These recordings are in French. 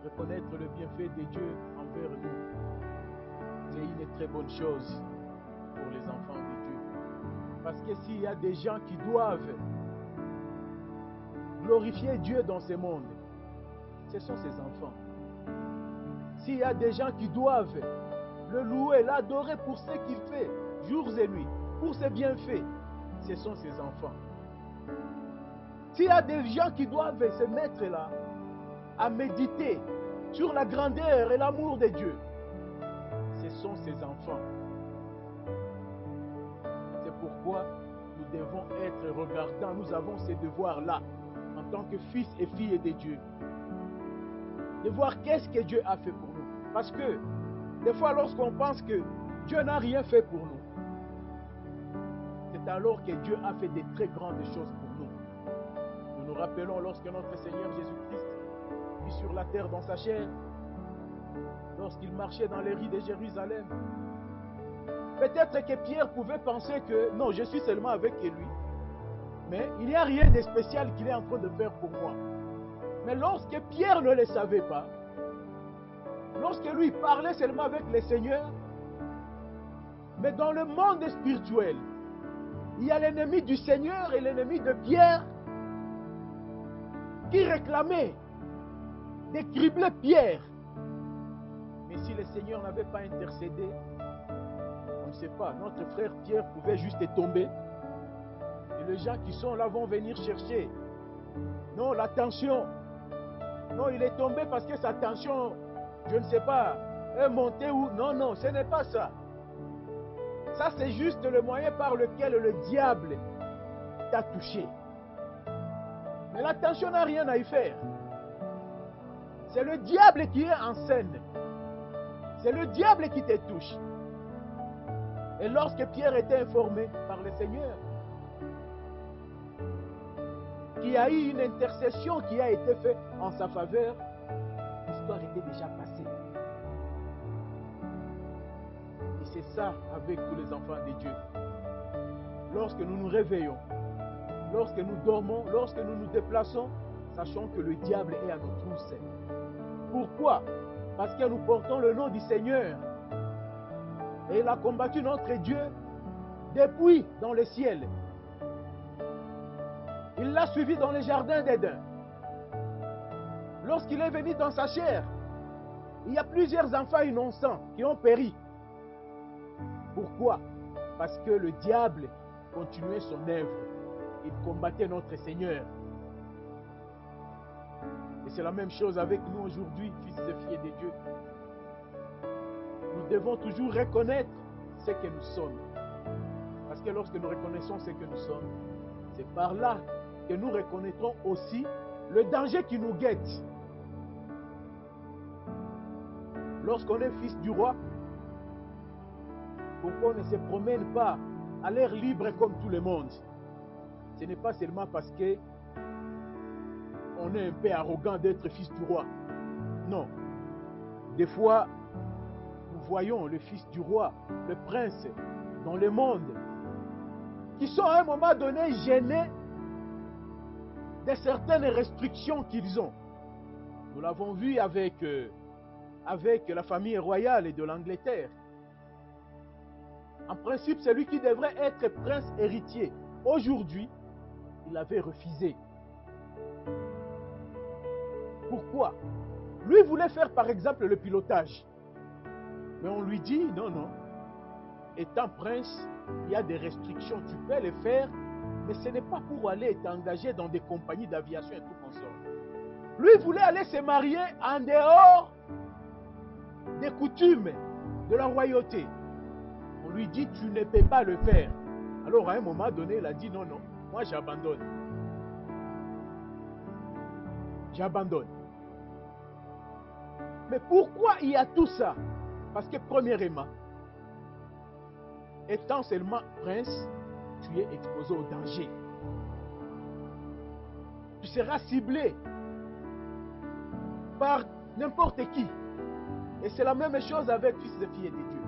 reconnaître le bienfait de Dieu envers nous, c'est une très bonne chose pour les enfants de Dieu. Parce que s'il y a des gens qui doivent glorifier Dieu dans ce monde, ce sont ses enfants. S'il y a des gens qui doivent le louer, l'adorer pour ce qu'il fait, jours et nuits, pour ses bienfaits, ce sont ses enfants. S'il y a des gens qui doivent se mettre là, à méditer sur la grandeur et l'amour de Dieu, ce sont ses enfants. C'est pourquoi nous devons être regardants. Nous avons ces devoirs-là, en tant que fils et filles de Dieu. De voir qu'est-ce que Dieu a fait pour nous. Parce que, des fois, lorsqu'on pense que Dieu n'a rien fait pour nous, c'est alors que Dieu a fait de très grandes choses pour nous. Nous nous rappelons lorsque notre Seigneur Jésus-Christ vit sur la terre dans sa chair, lorsqu'il marchait dans les rues de Jérusalem. Peut-être que Pierre pouvait penser que non, je suis seulement avec lui, mais il n'y a rien de spécial qu'il est en train de faire pour moi. Mais lorsque Pierre ne le savait pas, lorsque lui parlait seulement avec le Seigneur, mais dans le monde spirituel, il y a l'ennemi du Seigneur et l'ennemi de Pierre qui réclamait de cribler Pierre. Mais si le Seigneur n'avait pas intercédé, on ne sait pas, notre frère Pierre pouvait juste tomber. Et les gens qui sont là vont venir chercher. Non, la tension. Non, il est tombé parce que sa tension, je ne sais pas, est montée ou... Non, non, ce n'est pas ça. Ça, c'est juste le moyen par lequel le diable t'a touché. Mais la tension n'a rien à y faire. C'est le diable qui est en scène. C'est le diable qui te touche. Et lorsque Pierre était informé par le Seigneur qu'il y a eu une intercession qui a été faite en sa faveur, l'histoire était déjà passée. Et c'est ça avec tous les enfants de Dieu. Lorsque nous nous réveillons, lorsque nous dormons, lorsque nous nous déplaçons, sachons que le diable est à nos trousses. Pourquoi? Parce que nous portons le nom du Seigneur. Et il a combattu notre Dieu depuis dans le ciel. Il l'a suivi dans les jardins d'Éden. Lorsqu'il est venu dans sa chair, il y a plusieurs enfants innocents qui ont péri. Pourquoi? Parce que le diable continuait son œuvre. Il combattait notre Seigneur. Et c'est la même chose avec nous aujourd'hui, fils et filles de Dieu. Nous devons toujours reconnaître ce que nous sommes. Parce que lorsque nous reconnaissons ce que nous sommes, c'est par là que nous reconnaîtrons aussi le danger qui nous guette. Lorsqu'on est fils du roi, pourquoi on ne se promène pas à l'air libre comme tout le monde? Ce n'est pas seulement parce que on est un peu arrogant d'être fils du roi. Non. Des fois, nous voyons le fils du roi, le prince, dans le monde, qui sont à un moment donné gênés de certaines restrictions qu'ils ont. Nous l'avons vu avec la famille royale de l'Angleterre. En principe, celui qui devrait être prince héritier, aujourd'hui, il avait refusé. Pourquoi? Lui voulait faire par exemple le pilotage. Mais on lui dit, non, non. Étant prince, il y a des restrictions. Tu peux les faire, mais ce n'est pas pour aller t'engager dans des compagnies d'aviation et tout consort. Lui voulait aller se marier en dehors des coutumes de la royauté. On lui dit, tu ne peux pas le faire. Alors à un moment donné, il a dit, non, non, moi j'abandonne. J'abandonne. Mais pourquoi il y a tout ça? Parce que premièrement, étant seulement prince, tu es exposé au danger. Tu seras ciblé par n'importe qui. Et c'est la même chose avec fils et filles de Dieu.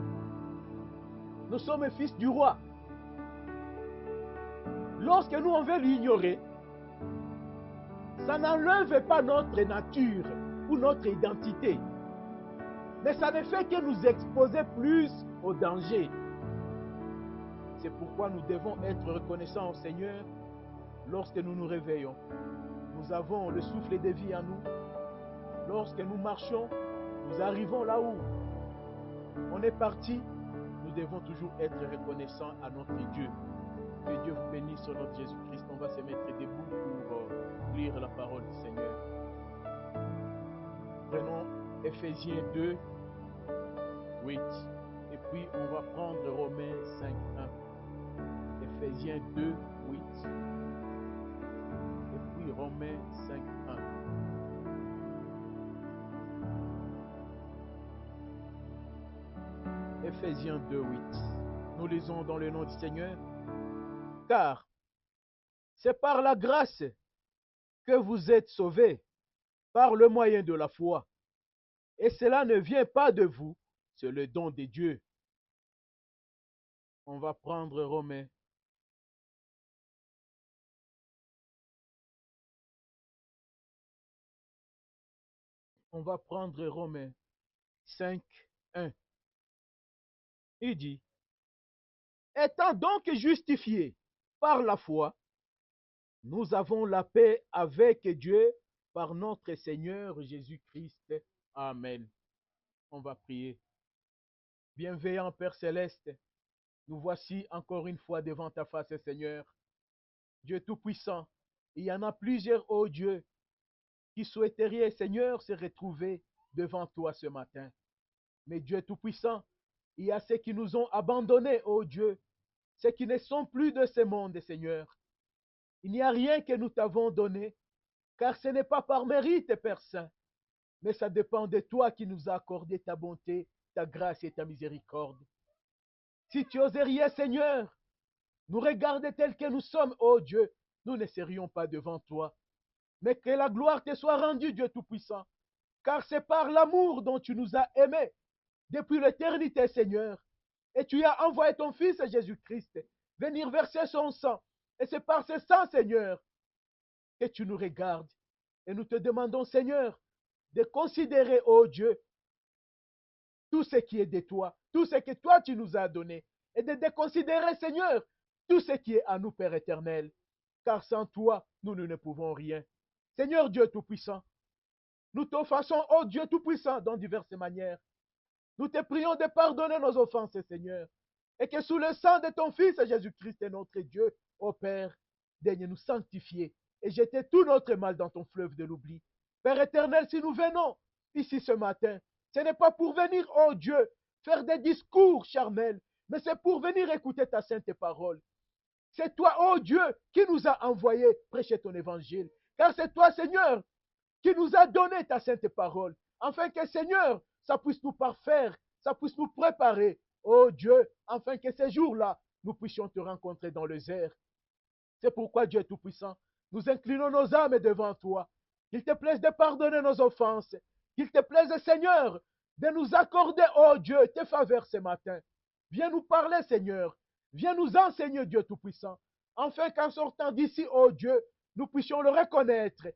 Nous sommes fils du roi. Lorsque nous on veut l'ignorer, ça n'enlève pas notre nature ou notre identité. Mais ça ne fait que nous exposer plus au danger. C'est pourquoi nous devons être reconnaissants au Seigneur lorsque nous nous réveillons. Nous avons le souffle de vie en nous. Lorsque nous marchons, nous arrivons là où on est parti. Nous devons toujours être reconnaissants à notre Dieu. Que Dieu vous bénisse sur notre Jésus-Christ. On va se mettre debout pour lire la parole du Seigneur. Prenons Éphésiens 2, 8. Et puis on va prendre Romains 5, 1. Éphésiens 2, 8. Et puis Romains 5, 1. Éphésiens 2, 8. Nous lisons dans le nom du Seigneur. Car c'est par la grâce que vous êtes sauvés, par le moyen de la foi. Et cela ne vient pas de vous, c'est le don de Dieu. On va prendre Romains. On va prendre Romains 5, 1. Il dit, étant donc justifiés par la foi, nous avons la paix avec Dieu par notre Seigneur Jésus-Christ. Amen. On va prier. Bienveillant Père Céleste, nous voici encore une fois devant ta face, Seigneur. Dieu Tout-Puissant, il y en a plusieurs, ô Dieu, qui souhaiteraient, Seigneur, se retrouver devant toi ce matin. Mais Dieu Tout-Puissant, il y a ceux qui nous ont abandonnés, ô Dieu, ceux qui ne sont plus de ce monde, Seigneur. Il n'y a rien que nous t'avons donné, car ce n'est pas par mérite, Père Saint, mais ça dépend de toi qui nous a accordé ta bonté, ta grâce et ta miséricorde. Si tu oseriez, Seigneur, nous regarder tels que nous sommes, ô Dieu, nous ne serions pas devant toi. Mais que la gloire te soit rendue, Dieu Tout-Puissant, car c'est par l'amour dont tu nous as aimés depuis l'éternité, Seigneur. Et tu as envoyé ton Fils Jésus-Christ venir verser son sang. Et c'est par ce sang, Seigneur, que tu nous regardes. Et nous te demandons, Seigneur, de considérer, ô Dieu, tout ce qui est de toi, tout ce que toi tu nous as donné. Et de considérer, Seigneur, tout ce qui est à nous, Père éternel. Car sans toi, nous ne pouvons rien. Seigneur Dieu Tout-Puissant, nous t'offensons, ô Dieu Tout-Puissant, dans diverses manières. Nous te prions de pardonner nos offenses, Seigneur. Et que sous le sang de ton Fils, Jésus-Christ est notre Dieu, ô Père, daigne nous sanctifier et jeter tout notre mal dans ton fleuve de l'oubli. Père éternel, si nous venons ici ce matin, ce n'est pas pour venir, ô Dieu, faire des discours charnels, mais c'est pour venir écouter ta sainte parole. C'est toi, ô Dieu, qui nous a envoyés prêcher ton évangile. Car c'est toi, Seigneur, qui nous a donné ta sainte parole. Afin que, Seigneur, ça puisse nous parfaire, ça puisse nous préparer, ô Dieu, afin que ces jours-là, nous puissions te rencontrer dans les airs. C'est pourquoi, Dieu Tout-Puissant, nous inclinons nos âmes devant toi. Qu'il te plaise de pardonner nos offenses. Qu'il te plaise, Seigneur, de nous accorder, ô Dieu, tes faveurs ce matin. Viens nous parler, Seigneur. Viens nous enseigner, Dieu Tout-Puissant. Afin qu'en sortant d'ici, ô Dieu, nous puissions le reconnaître.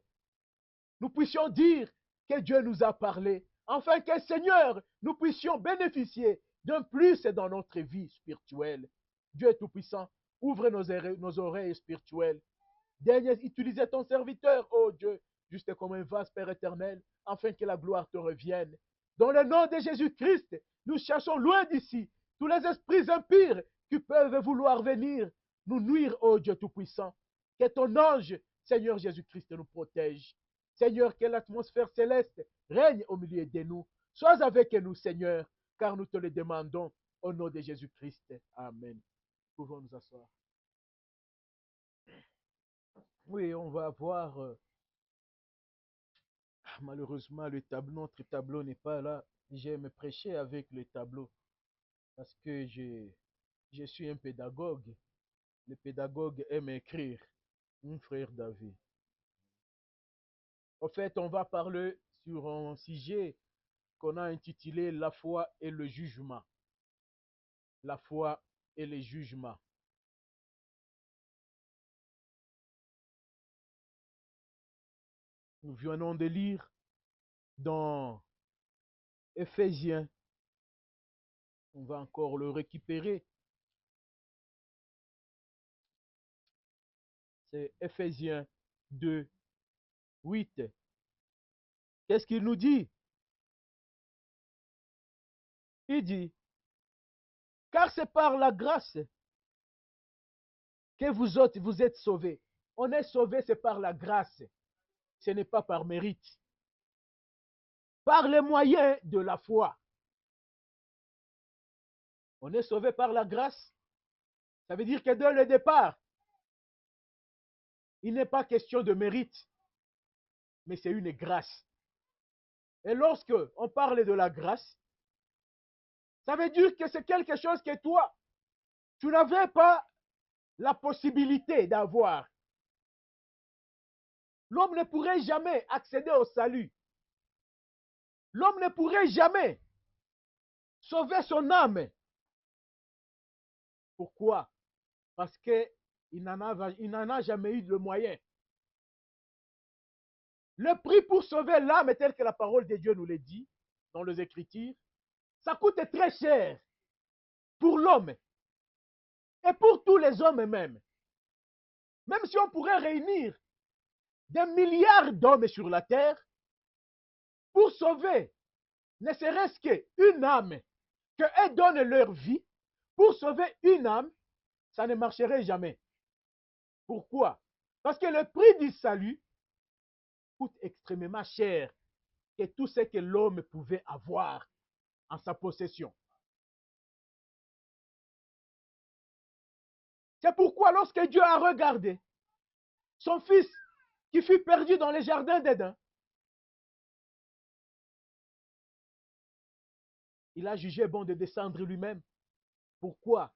Nous puissions dire que Dieu nous a parlé. Afin que, Seigneur, nous puissions bénéficier d'un plus dans notre vie spirituelle. Dieu Tout-Puissant, ouvre nos oreilles spirituelles. Daigne utiliser ton serviteur, ô Dieu, juste comme un vase, Père éternel, afin que la gloire te revienne. Dans le nom de Jésus-Christ, nous cherchons loin d'ici tous les esprits impurs qui peuvent vouloir venir nous nuire, ô Dieu Tout-Puissant. Que ton ange, Seigneur Jésus-Christ, nous protège. Seigneur, que l'atmosphère céleste règne au milieu de nous. Sois avec nous, Seigneur, car nous te le demandons au nom de Jésus-Christ. Amen. Nous pouvons nous asseoir. Oui, on va voir. Malheureusement, notre tableau n'est pas là. J'aime prêcher avec le tableau parce que je suis un pédagogue. Le pédagogue aime écrire. Mon frère David. En fait, on va parler sur un sujet qu'on a intitulé La foi et le jugement. La foi et le jugement. Nous venons de lire dans Éphésiens. On va encore le récupérer. C'est Éphésiens 2, 8. Qu'est-ce qu'il nous dit? Il dit, car c'est par la grâce que vous autres, vous êtes sauvés. On est sauvés, c'est par la grâce. Ce n'est pas par mérite. Par les moyens de la foi. On est sauvé par la grâce. Ça veut dire que dès le départ, il n'est pas question de mérite, mais c'est une grâce. Et lorsque on parle de la grâce, ça veut dire que c'est quelque chose que toi, tu n'avais pas la possibilité d'avoir. L'homme ne pourrait jamais accéder au salut. L'homme ne pourrait jamais sauver son âme. Pourquoi? Parce qu'il n'en a jamais eu le moyen. Le prix pour sauver l'âme, tel que la parole de Dieu nous le dit dans les Écritures, ça coûte très cher pour l'homme et pour tous les hommes même. Même si on pourrait réunir des milliards d'hommes sur la terre pour sauver ne serait-ce qu'une âme, qu'elles donnent leur vie, pour sauver une âme, ça ne marcherait jamais. Pourquoi? Parce que le prix du salut coûte extrêmement cher que tout ce que l'homme pouvait avoir en sa possession. C'est pourquoi lorsque Dieu a regardé son fils qui fut perdu dans les jardins d'Éden, il a jugé bon de descendre lui-même. Pourquoi?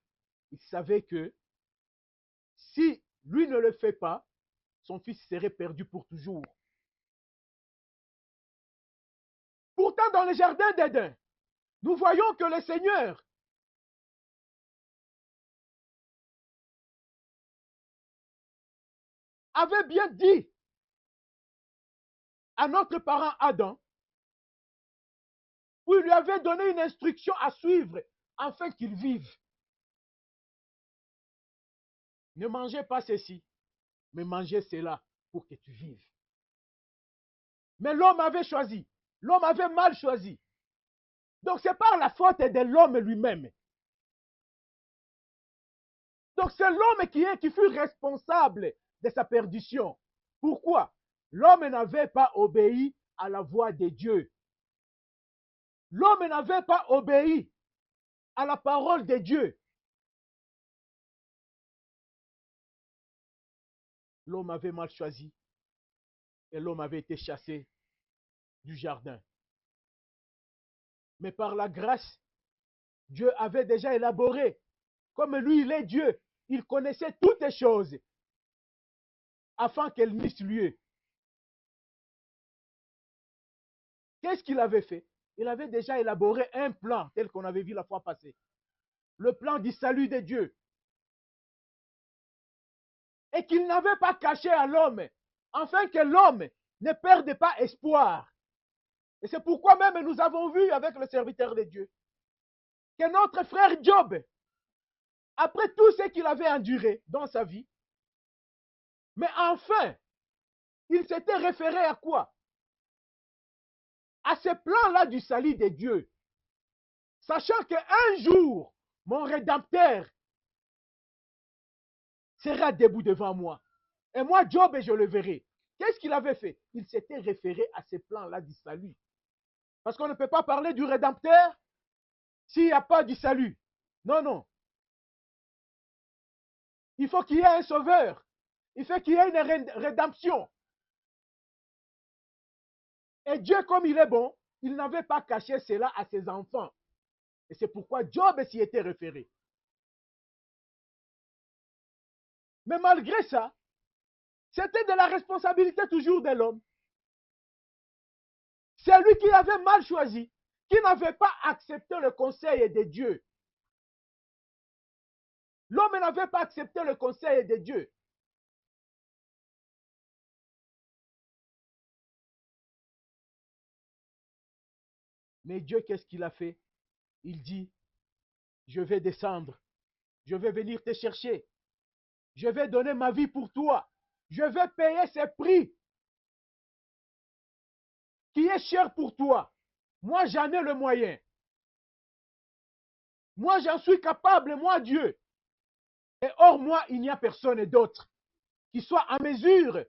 Il savait que si lui ne le fait pas, son fils serait perdu pour toujours. Pourtant, dans le jardin d'Éden, nous voyons que le Seigneur avait bien dit à notre parent Adam, où il lui avait donné une instruction à suivre afin qu'il vive. Ne mangez pas ceci, mais mangez cela pour que tu vives. Mais l'homme avait choisi. L'homme avait mal choisi. Donc c'est par la faute de l'homme lui-même. Donc c'est l'homme qui fut responsable de sa perdition. Pourquoi? L'homme n'avait pas obéi à la voix de Dieu. L'homme n'avait pas obéi à la parole de Dieu. L'homme avait mal choisi et l'homme avait été chassé du jardin. Mais par la grâce, Dieu avait déjà élaboré. Comme lui, il est Dieu, il connaissait toutes les choses afin qu'elles n'eussent lieu. Qu'est-ce qu'il avait fait? Il avait déjà élaboré un plan tel qu'on avait vu la fois passée. Le plan du salut de Dieu. Et qu'il n'avait pas caché à l'homme, afin que l'homme ne perde pas espoir. Et c'est pourquoi même nous avons vu avec le serviteur de Dieu que notre frère Job, après tout ce qu'il avait enduré dans sa vie, mais enfin, il s'était référé à quoi? À ce plan-là du salut de Dieu. Sachant qu'un jour, mon Rédempteur sera debout devant moi. Et moi, Job, je le verrai. Qu'est-ce qu'il avait fait? Il s'était référé à ce plan-là du salut. Parce qu'on ne peut pas parler du Rédempteur s'il n'y a pas du salut. Non, non. Il faut qu'il y ait un sauveur. Il faut qu'il y ait une rédemption. Et Dieu, comme il est bon, il n'avait pas caché cela à ses enfants. Et c'est pourquoi Job s'y était référé. Mais malgré ça, c'était de la responsabilité toujours de l'homme. C'est lui qui avait mal choisi, qui n'avait pas accepté le conseil de Dieu. L'homme n'avait pas accepté le conseil de Dieu. Mais Dieu, qu'est-ce qu'il a fait? Il dit, je vais descendre, je vais venir te chercher, je vais donner ma vie pour toi, je vais payer ce prix qui est cher pour toi. Moi, j'en ai le moyen. Moi, j'en suis capable, moi, Dieu. Et hors moi, il n'y a personne d'autre qui soit en mesure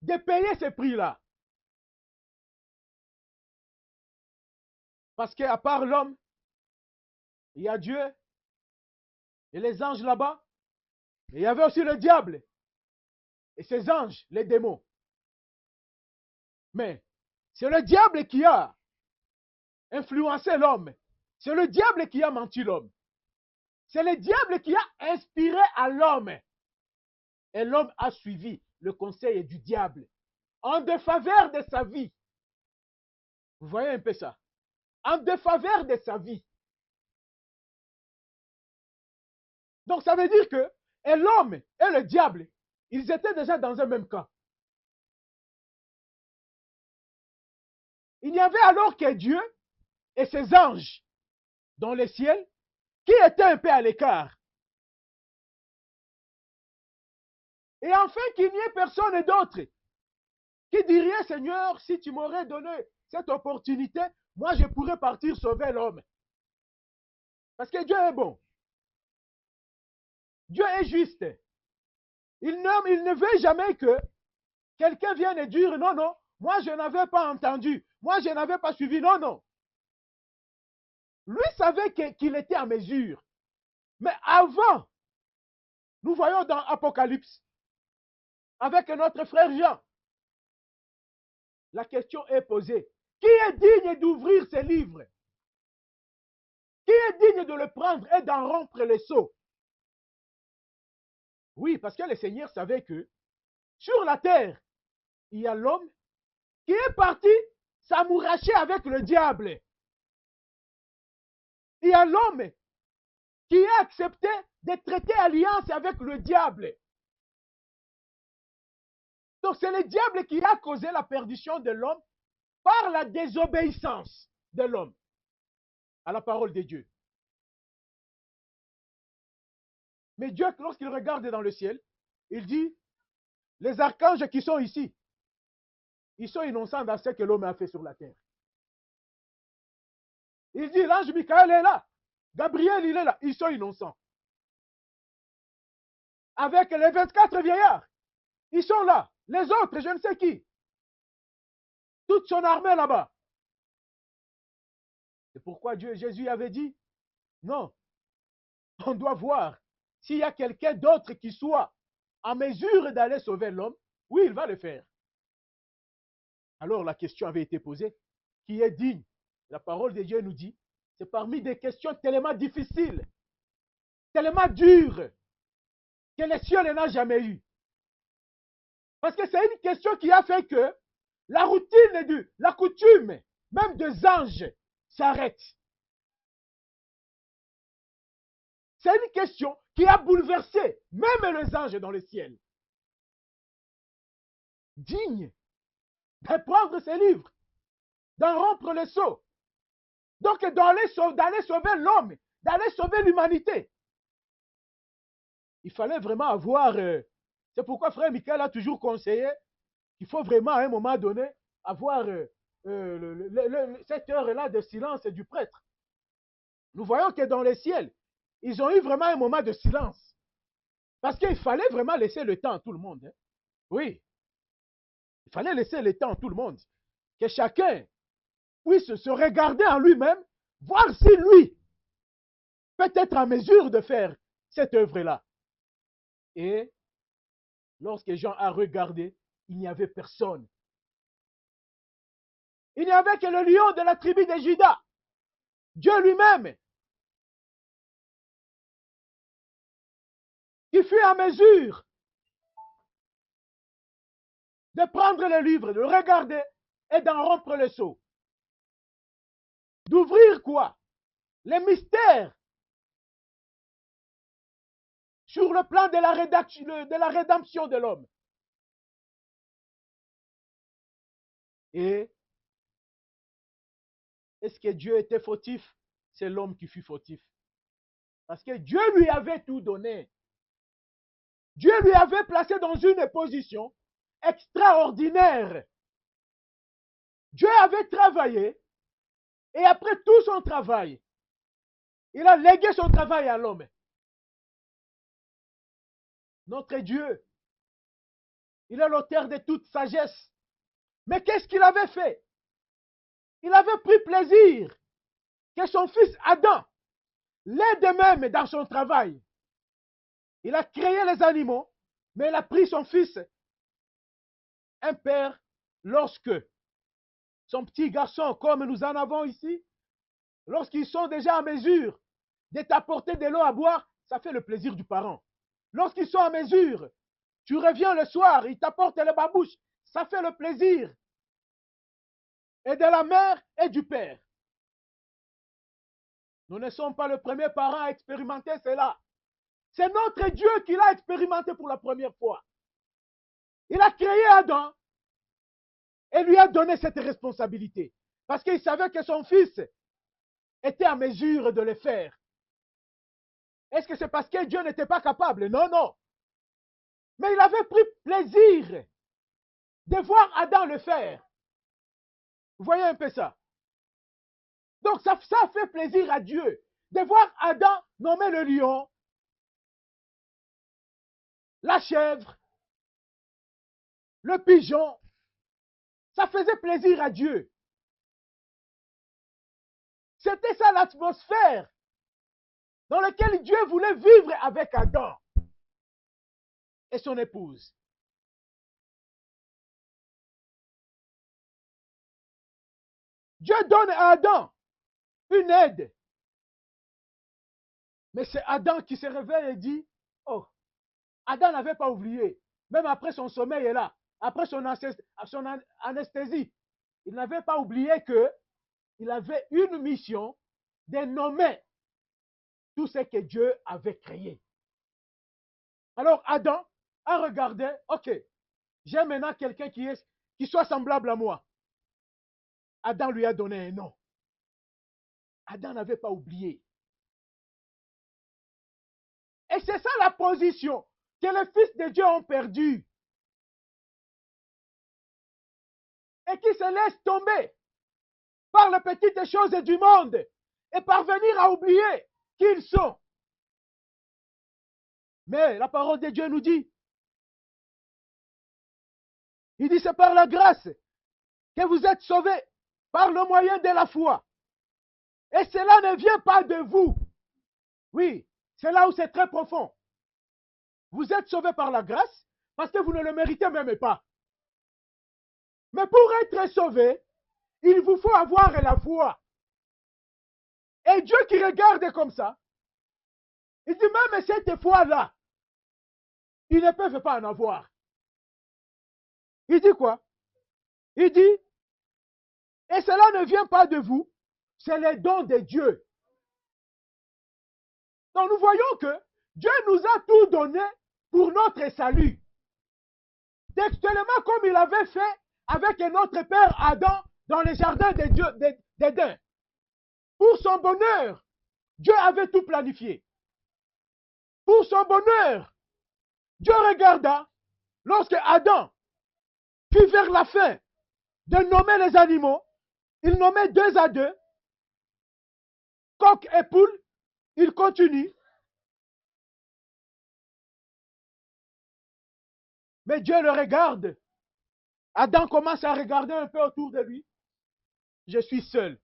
de payer ce prix-là. Parce qu'à part l'homme, il y a Dieu et les anges là-bas. Mais il y avait aussi le diable et ses anges, les démons. Mais c'est le diable qui a influencé l'homme. C'est le diable qui a menti l'homme. C'est le diable qui a inspiré à l'homme. Et l'homme a suivi le conseil du diable en défaveur de sa vie. Vous voyez un peu ça? En défaveur de sa vie. Donc ça veut dire que l'homme et le diable, ils étaient déjà dans un même camp. Il n'y avait alors que Dieu et ses anges dans le ciel qui étaient un peu à l'écart. Et enfin qu'il n'y ait personne d'autre qui dirait, Seigneur, si tu m'aurais donné cette opportunité, moi je pourrais partir sauver l'homme. Parce que Dieu est bon. Dieu est juste. Il ne veut jamais que quelqu'un vienne dire, non, non, moi je n'avais pas entendu, moi je n'avais pas suivi, non, non. Lui savait qu'il était en mesure. Mais avant, nous voyons dans Apocalypse, avec notre frère Jean, la question est posée. Qui est digne d'ouvrir ces livres? Qui est digne de le prendre et d'en rompre les sceaux? Oui, parce que le Seigneur savait que sur la terre, il y a l'homme qui est parti s'amouracher avec le diable. Il y a l'homme qui a accepté de traiter alliance avec le diable. Donc c'est le diable qui a causé la perdition de l'homme par la désobéissance de l'homme à la parole de Dieu. Mais Dieu, lorsqu'il regarde dans le ciel, il dit, les archanges qui sont ici, ils sont innocents dans ce que l'homme a fait sur la terre. Il dit, l'ange Michael est là, Gabriel, il est là, ils sont innocents. Avec les 24 vieillards, ils sont là. Les autres, je ne sais qui. Toute son armée là-bas. C'est pourquoi Jésus avait dit, non, on doit voir s'il y a quelqu'un d'autre qui soit en mesure d'aller sauver l'homme. Oui, il va le faire. Alors la question avait été posée, qui est digne? La parole de Dieu nous dit, c'est parmi des questions tellement difficiles, tellement dures, que les cieux n'en ont jamais eu. Parce que c'est une question qui a fait que la routine, la coutume, même des anges, s'arrête. C'est une question qui a bouleversé même les anges dans le ciel. Digne de prendre ces livres, d'en rompre les sceaux. Donc d'aller sauver l'homme, d'aller sauver l'humanité. Il fallait vraiment avoir... c'est pourquoi frère Michael a toujours conseillé qu'il faut vraiment à un moment donné avoir cette heure-là de silence du prêtre. Nous voyons que dans les ciels, ils ont eu vraiment un moment de silence. Parce qu'il fallait vraiment laisser le temps à tout le monde. Hein. Oui, il fallait laisser le temps à tout le monde. Que chacun puisse se regarder en lui-même, voir si lui peut être en mesure de faire cette œuvre-là. Et lorsque Jean a regardé, il n'y avait personne. Il n'y avait que le lion de la tribu de Juda, Dieu lui-même, qui fut en mesure de prendre le livre, de le regarder et d'en rompre le sceau. D'ouvrir quoi? Les mystères sur le plan de la rédemption de l'homme. Et Est-ce que Dieu était fautif? C'est l'homme qui fut fautif. Parce que Dieu lui avait tout donné. Dieu lui avait placé dans une position extraordinaire. Dieu avait travaillé et après tout son travail, il a légué son travail à l'homme. Notre Dieu, il est l'auteur de toute sagesse. Mais qu'est-ce qu'il avait fait? Il avait pris plaisir que son fils Adam l'aide même dans son travail. Il a créé les animaux, mais il a pris son fils, un père, lorsque son petit garçon, comme nous en avons ici, lorsqu'ils sont déjà en mesure de t'apporter de l'eau à boire, ça fait le plaisir du parent. Lorsqu'ils sont en mesure, tu reviens le soir, ils t'apportent les babouches, ça fait le plaisir. Et de la mère et du père. Nous ne sommes pas le premier parent à expérimenter cela. C'est notre Dieu qui l'a expérimenté pour la première fois. Il a créé Adam et lui a donné cette responsabilité. Parce qu'il savait que son fils était en mesure de le faire. Est-ce que c'est parce que Dieu n'était pas capable? Non, non. Mais il avait pris plaisir de voir Adam le faire. Vous voyez un peu ça? Donc ça fait plaisir à Dieu de voir Adam nommer le lion, la chèvre, le pigeon. Ça faisait plaisir à Dieu. C'était ça l'atmosphère dans laquelle Dieu voulait vivre avec Adam et son épouse. Dieu donne à Adam une aide. Mais c'est Adam qui se réveille et dit, oh, Adam n'avait pas oublié, même après son sommeil est là, après son anesthésie, il n'avait pas oublié qu'il avait une mission de nommer tout ce que Dieu avait créé. Alors Adam a regardé, ok, j'ai maintenant quelqu'un qui soit semblable à moi. Adam lui a donné un nom. Adam n'avait pas oublié. Et c'est ça la position que les fils de Dieu ont perdue. Et qui se laissent tomber par les petites choses du monde et parvenir à oublier qui ils sont. Mais la parole de Dieu nous dit, il dit c'est par la grâce que vous êtes sauvés par le moyen de la foi. Et cela ne vient pas de vous. Oui, c'est là où c'est très profond. Vous êtes sauvés par la grâce parce que vous ne le méritez même pas. Mais pour être sauvé, il vous faut avoir la foi. Et Dieu qui regarde comme ça, il dit même cette foi-là, ils ne peuvent pas en avoir. Il dit quoi? Il dit, et cela ne vient pas de vous, c'est les dons de Dieu. Donc nous voyons que Dieu nous a tout donné pour notre salut. Textuellement comme il avait fait avec notre père Adam dans le jardin d'Éden. Pour son bonheur, Dieu avait tout planifié. Pour son bonheur, Dieu regarda lorsque Adam fut vers la fin de nommer les animaux, il nommait 2 à 2, coq et poule, il continue. Mais Dieu le regarde. Adam commence à regarder un peu autour de lui. Je suis seul.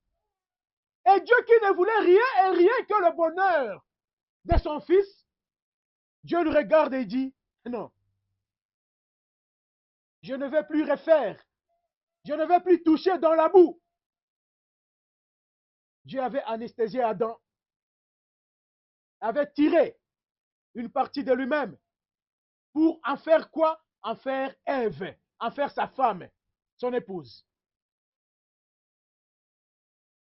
Et Dieu qui ne voulait rien et rien que le bonheur de son fils, Dieu le regarde et dit, non, je ne vais plus refaire. Je ne vais plus toucher dans la boue. Dieu avait anesthésié Adam, avait tiré une partie de lui-même pour en faire quoi? En faire Ève, en faire sa femme, son épouse.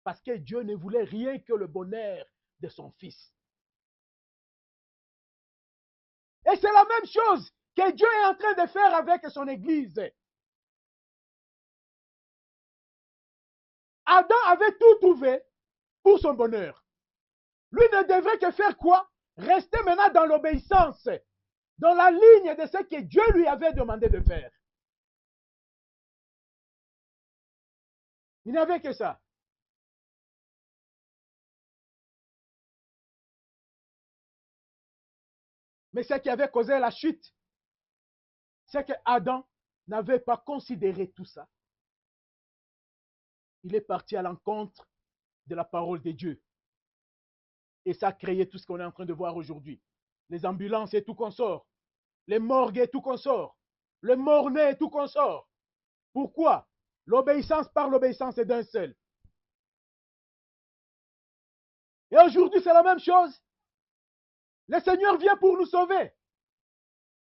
Parce que Dieu ne voulait rien que le bonheur de son fils. Et c'est la même chose que Dieu est en train de faire avec son Église. Adam avait tout trouvé pour son bonheur. Lui ne devrait que faire quoi? Rester maintenant dans l'obéissance, dans la ligne de ce que Dieu lui avait demandé de faire. Il n'avait que ça. Mais ce qui avait causé la chute, c'est que Adam n'avait pas considéré tout ça. Il est parti à l'encontre de la parole de Dieu. Et ça a créé tout ce qu'on est en train de voir aujourd'hui. Les ambulances et tout qu'on sort. Les morgues et tout qu'on sort. Le mort-né et tout qu'on sort. Pourquoi? L'obéissance par l'obéissance est d'un seul. Et aujourd'hui, c'est la même chose. Le Seigneur vient pour nous sauver.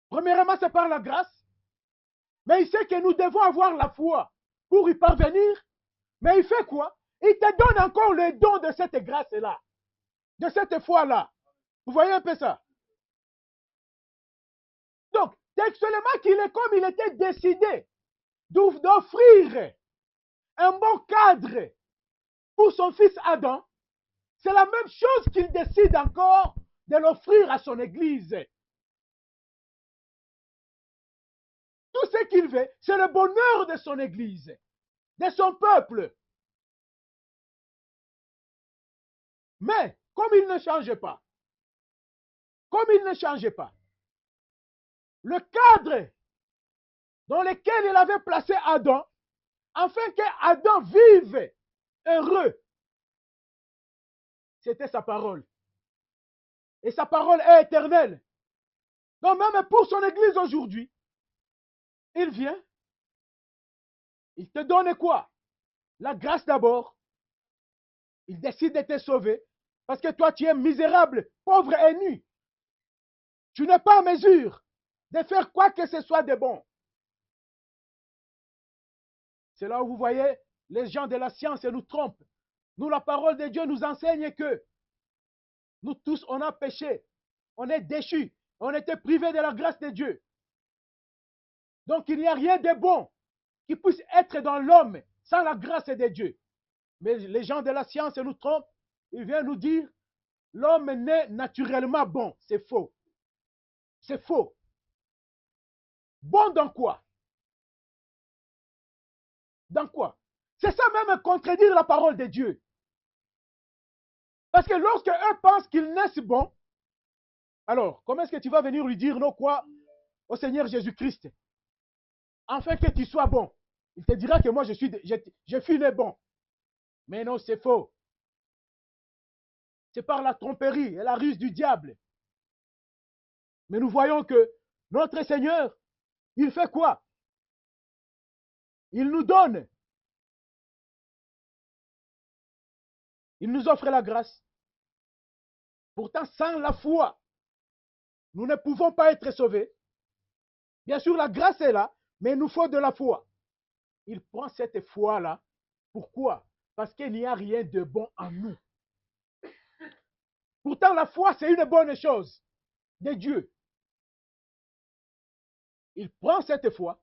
Premièrement, c'est par la grâce. Mais il sait que nous devons avoir la foi pour y parvenir. Mais il fait quoi? Il te donne encore le don de cette grâce-là. De cette foi-là. Vous voyez un peu ça? Donc, textuellement, qu'il est comme il était décidé d'offrir un bon cadre pour son fils Adam, c'est la même chose qu'il décide encore de l'offrir à son Église. Tout ce qu'il veut, c'est le bonheur de son Église, de son peuple. Mais, comme il ne change pas, le cadre dans lequel il avait placé Adam, afin qu'Adam vive heureux, c'était sa parole. Et sa parole est éternelle. Donc même pour son Église aujourd'hui, il vient, il te donne quoi? La grâce d'abord. Il décide de te sauver parce que toi tu es misérable, pauvre et nu. Tu n'es pas en mesure de faire quoi que ce soit de bon. C'est là où vous voyez, les gens de la science nous trompent. Nous, la parole de Dieu nous enseigne que nous tous, on a péché, on est déchus, on était privés de la grâce de Dieu. Donc il n'y a rien de bon qui puisse être dans l'homme sans la grâce de Dieu. Mais les gens de la science nous trompent. Ils viennent nous dire, l'homme naît naturellement bon. C'est faux. C'est faux. Bon dans quoi? Dans quoi? C'est ça même contredire la parole de Dieu. Parce que lorsque eux pensent qu'ils naissent bons, alors comment est-ce que tu vas venir lui dire non quoi au Seigneur Jésus-Christ, afin que tu sois bon? Il te dira que moi je suis né bon. Mais non, c'est faux. C'est par la tromperie et la ruse du diable. Mais nous voyons que notre Seigneur, il fait quoi? Il nous donne. Il nous offre la grâce. Pourtant, sans la foi, nous ne pouvons pas être sauvés. Bien sûr, la grâce est là, mais il nous faut de la foi. Il prend cette foi-là. Pourquoi? Parce qu'il n'y a rien de bon en nous. Pourtant, la foi, c'est une bonne chose de Dieu. Il prend cette foi,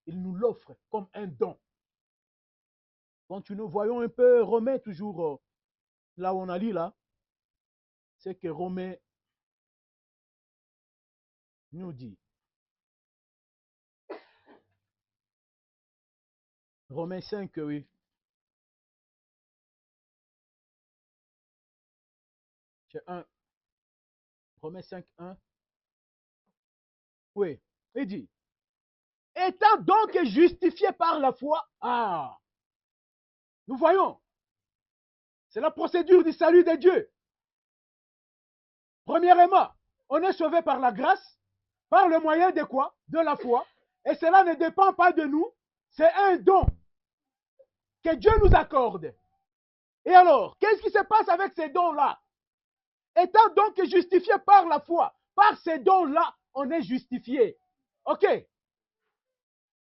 il nous l'offre comme un don. Quand nous voyons un peu Romain, toujours là où on a lu là, c'est que Romain nous dit, Romains 5, oui. C'est 1. Romains 5, 1. Oui. Il dit, étant donc justifié par la foi, nous voyons, c'est la procédure du salut de Dieu. Premièrement, on est sauvé par la grâce, par le moyen de quoi? De la foi. Et cela ne dépend pas de nous, c'est un don que Dieu nous accorde. Et alors, qu'est-ce qui se passe avec ces dons-là? Étant donc justifié par la foi, par ces dons-là, on est justifié. OK?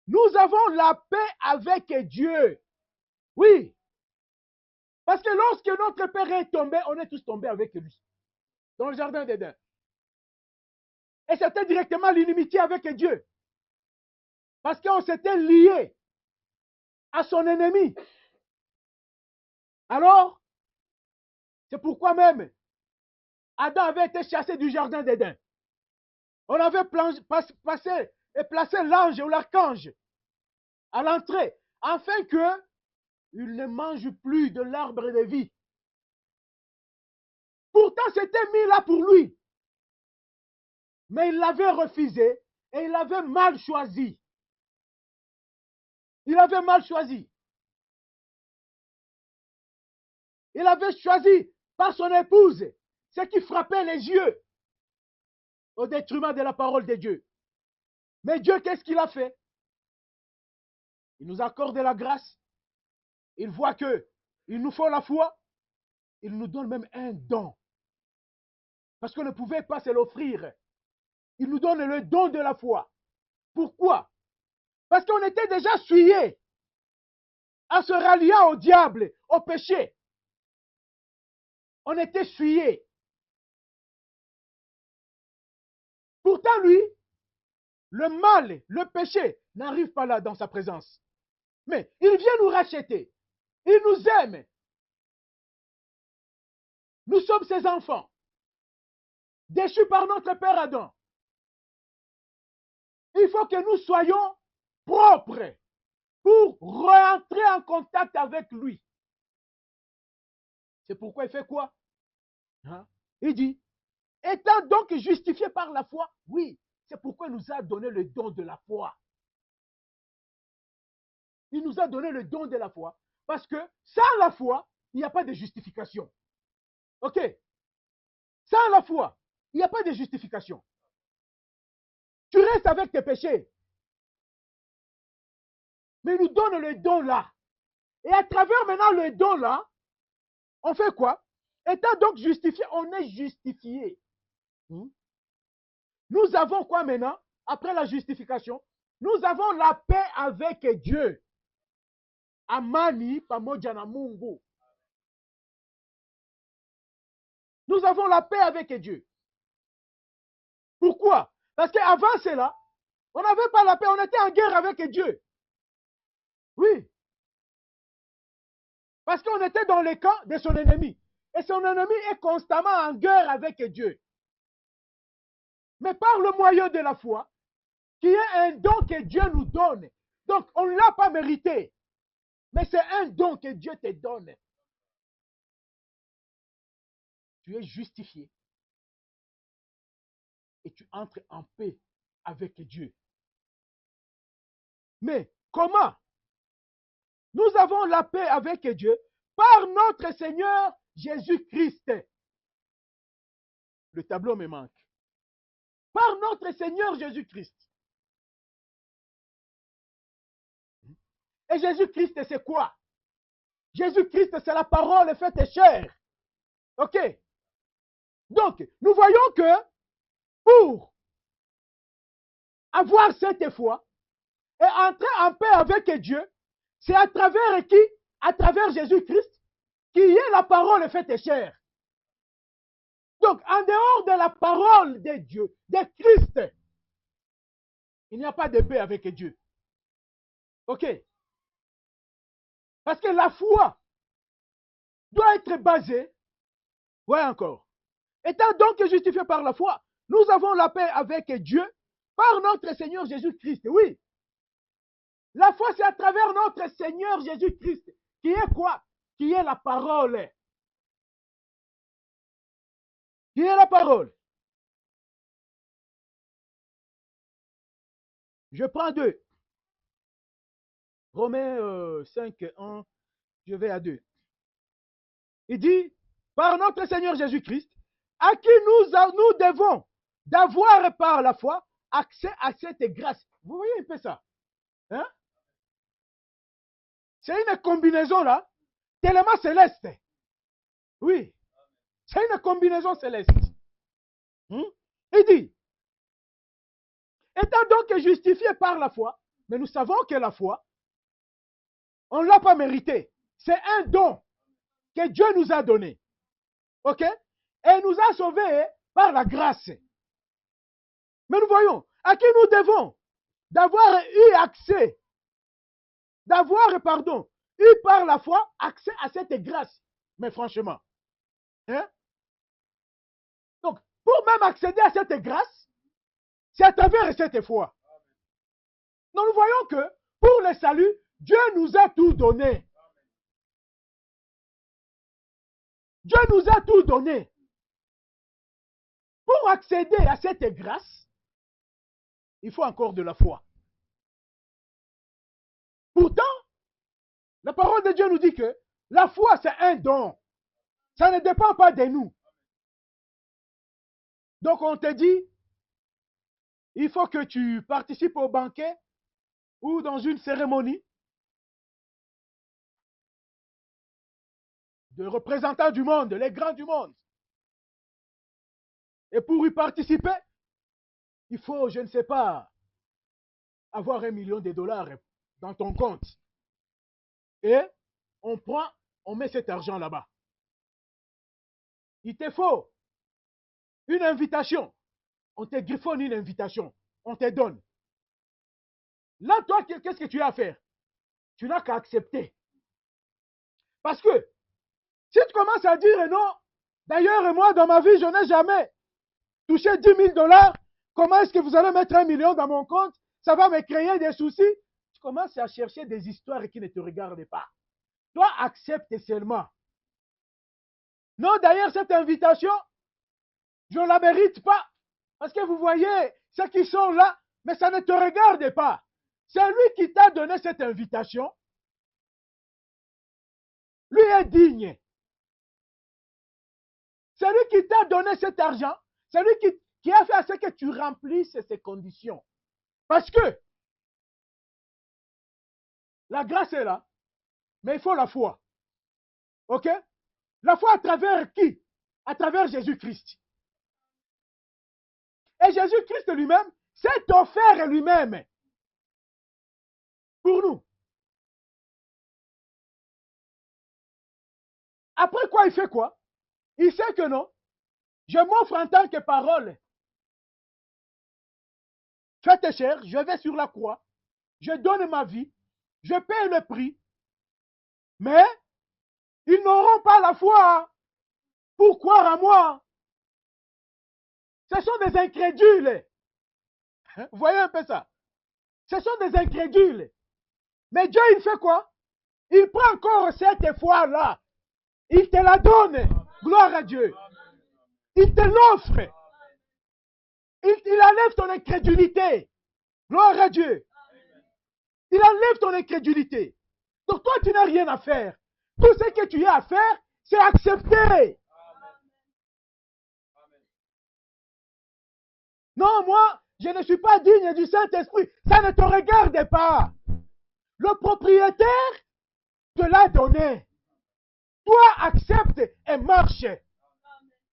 Nous avons la paix avec Dieu. Oui. Parce que lorsque notre Père est tombé, on est tous tombés avec lui. Dans le jardin d'Éden. Et c'était directement l'inimitié avec Dieu. Parce qu'on s'était lié à son ennemi. Alors, c'est pourquoi même Adam avait été chassé du jardin d'Éden. On avait passé et placé l'ange ou l'archange à l'entrée, afin qu'il ne mange plus de l'arbre de vie. Pourtant, c'était mis là pour lui. Mais il l'avait refusé et il avait mal choisi. Il avait mal choisi. Il avait choisi par son épouse ce qui frappait les yeux au détriment de la parole de Dieu. Mais Dieu, qu'est-ce qu'il a fait? Il nous accorde la grâce. Il voit qu'il nous faut la foi. Il nous donne même un don. Parce qu'on ne pouvait pas se l'offrir. Il nous donne le don de la foi. Pourquoi? Parce qu'on était déjà souillés en se ralliant au diable, au péché. On était souillés. Pourtant, lui, le mal, le péché n'arrive pas là dans sa présence. Mais il vient nous racheter. Il nous aime. Nous sommes ses enfants, déchus par notre père Adam. Il faut que nous soyons propres pour rentrer en contact avec lui. C'est pourquoi il fait quoi? Il dit, étant donc justifié par la foi, oui, c'est pourquoi il nous a donné le don de la foi. Il nous a donné le don de la foi, parce que sans la foi, il n'y a pas de justification. Ok? Sans la foi, il n'y a pas de justification. Tu restes avec tes péchés. Mais il nous donne le don là. Et à travers maintenant le don là, on fait quoi? Étant donc justifié, on est justifié. Nous avons quoi maintenant? Après la justification, nous avons la paix avec Dieu. Amani pamoja na Mungu. Nous avons la paix avec Dieu. Pourquoi? Parce qu'avant cela, on n'avait pas la paix, on était en guerre avec Dieu. Oui. Parce qu'on était dans le camp de son ennemi. Et son ennemi est constamment en guerre avec Dieu. Mais par le moyen de la foi, qui est un don que Dieu nous donne. Donc, on ne l'a pas mérité. Mais c'est un don que Dieu te donne. Tu es justifié. Et tu entres en paix avec Dieu. Mais comment? Nous avons la paix avec Dieu par notre Seigneur Jésus-Christ. Le tableau me manque. Par notre Seigneur Jésus-Christ. Et Jésus-Christ, c'est quoi? Jésus-Christ, c'est la parole faite chair. Ok? Donc, nous voyons que pour avoir cette foi et entrer en paix avec Dieu, c'est à travers qui? À travers Jésus-Christ, qui est la parole faite chair. Donc, en dehors de la parole de Dieu, de Christ, il n'y a pas de paix avec Dieu. Ok? Parce que la foi doit être basée, ouais encore, étant donc justifié par la foi, nous avons la paix avec Dieu par notre Seigneur Jésus-Christ. Oui. La foi, c'est à travers notre Seigneur Jésus-Christ, qui est quoi? Qui est la parole. Qui est la parole. Je prends 2. Romains 5, 1, je vais à 2. Il dit, par notre Seigneur Jésus-Christ, à qui nous devons d'avoir par la foi accès à cette grâce. Vous voyez un peu ça? Hein? C'est une combinaison là, tellement céleste. Oui, c'est une combinaison céleste. Il dit, étant donc justifié par la foi, mais nous savons que la foi, on ne l'a pas mérité. C'est un don que Dieu nous a donné. OK? Et il nous a sauvés par la grâce. Mais nous voyons, à qui nous devons d'avoir eu accès, eu par la foi accès à cette grâce. Mais franchement. Hein? Donc, pour même accéder à cette grâce, c'est à travers cette foi. Donc, nous voyons que pour le salut, Dieu nous a tout donné. Dieu nous a tout donné. Pour accéder à cette grâce, il faut encore de la foi. Pourtant, la parole de Dieu nous dit que la foi, c'est un don. Ça ne dépend pas de nous. Donc, on te dit, il faut que tu participes au banquet ou dans une cérémonie de représentants du monde, les grands du monde. Et pour y participer, il faut, je ne sais pas, avoir $1 million dans ton compte. Et on met cet argent là-bas. Il te faut une invitation. On te griffonne une invitation. On te donne. Là, toi, qu'est-ce que tu as à faire? Tu n'as qu'à accepter. Parce que si tu commences à dire non, d'ailleurs, moi, dans ma vie, je n'ai jamais touché $10 000. Comment est-ce que vous allez mettre $1 million dans mon compte? Ça va me créer des soucis. Tu commences à chercher des histoires qui ne te regardent pas. Toi, accepte seulement. Non, d'ailleurs, cette invitation, je ne la mérite pas. Parce que vous voyez, ceux qui sont là, mais ça ne te regarde pas. C'est lui qui t'a donné cette invitation. Lui est digne. C'est lui qui t'a donné cet argent. C'est lui qui a fait à ce que tu remplisses ces conditions. Parce que la grâce est là, mais il faut la foi. OK? La foi à travers qui? À travers Jésus-Christ. Et Jésus-Christ lui-même s'est offert lui-même pour nous. Après quoi, il fait quoi? Il sait que non. Je m'offre en tant que parole. Faites cher, je vais sur la croix. Je donne ma vie. Je paye le prix. Mais ils n'auront pas la foi pour croire à moi. Ce sont des incrédules. Vous voyez un peu ça? Ce sont des incrédules. Mais Dieu, il fait quoi? Il prend encore cette foi-là. Il te la donne. Gloire à Dieu. Il te l'offre. Il enlève ton incrédulité. Gloire à Dieu. Il enlève ton incrédulité. Donc toi, tu n'as rien à faire. Tout ce que tu as à faire, c'est accepter. Non, moi, je ne suis pas digne du Saint-Esprit. Ça ne te regarde pas. Le propriétaire te l'a donné. Toi, accepte et marche.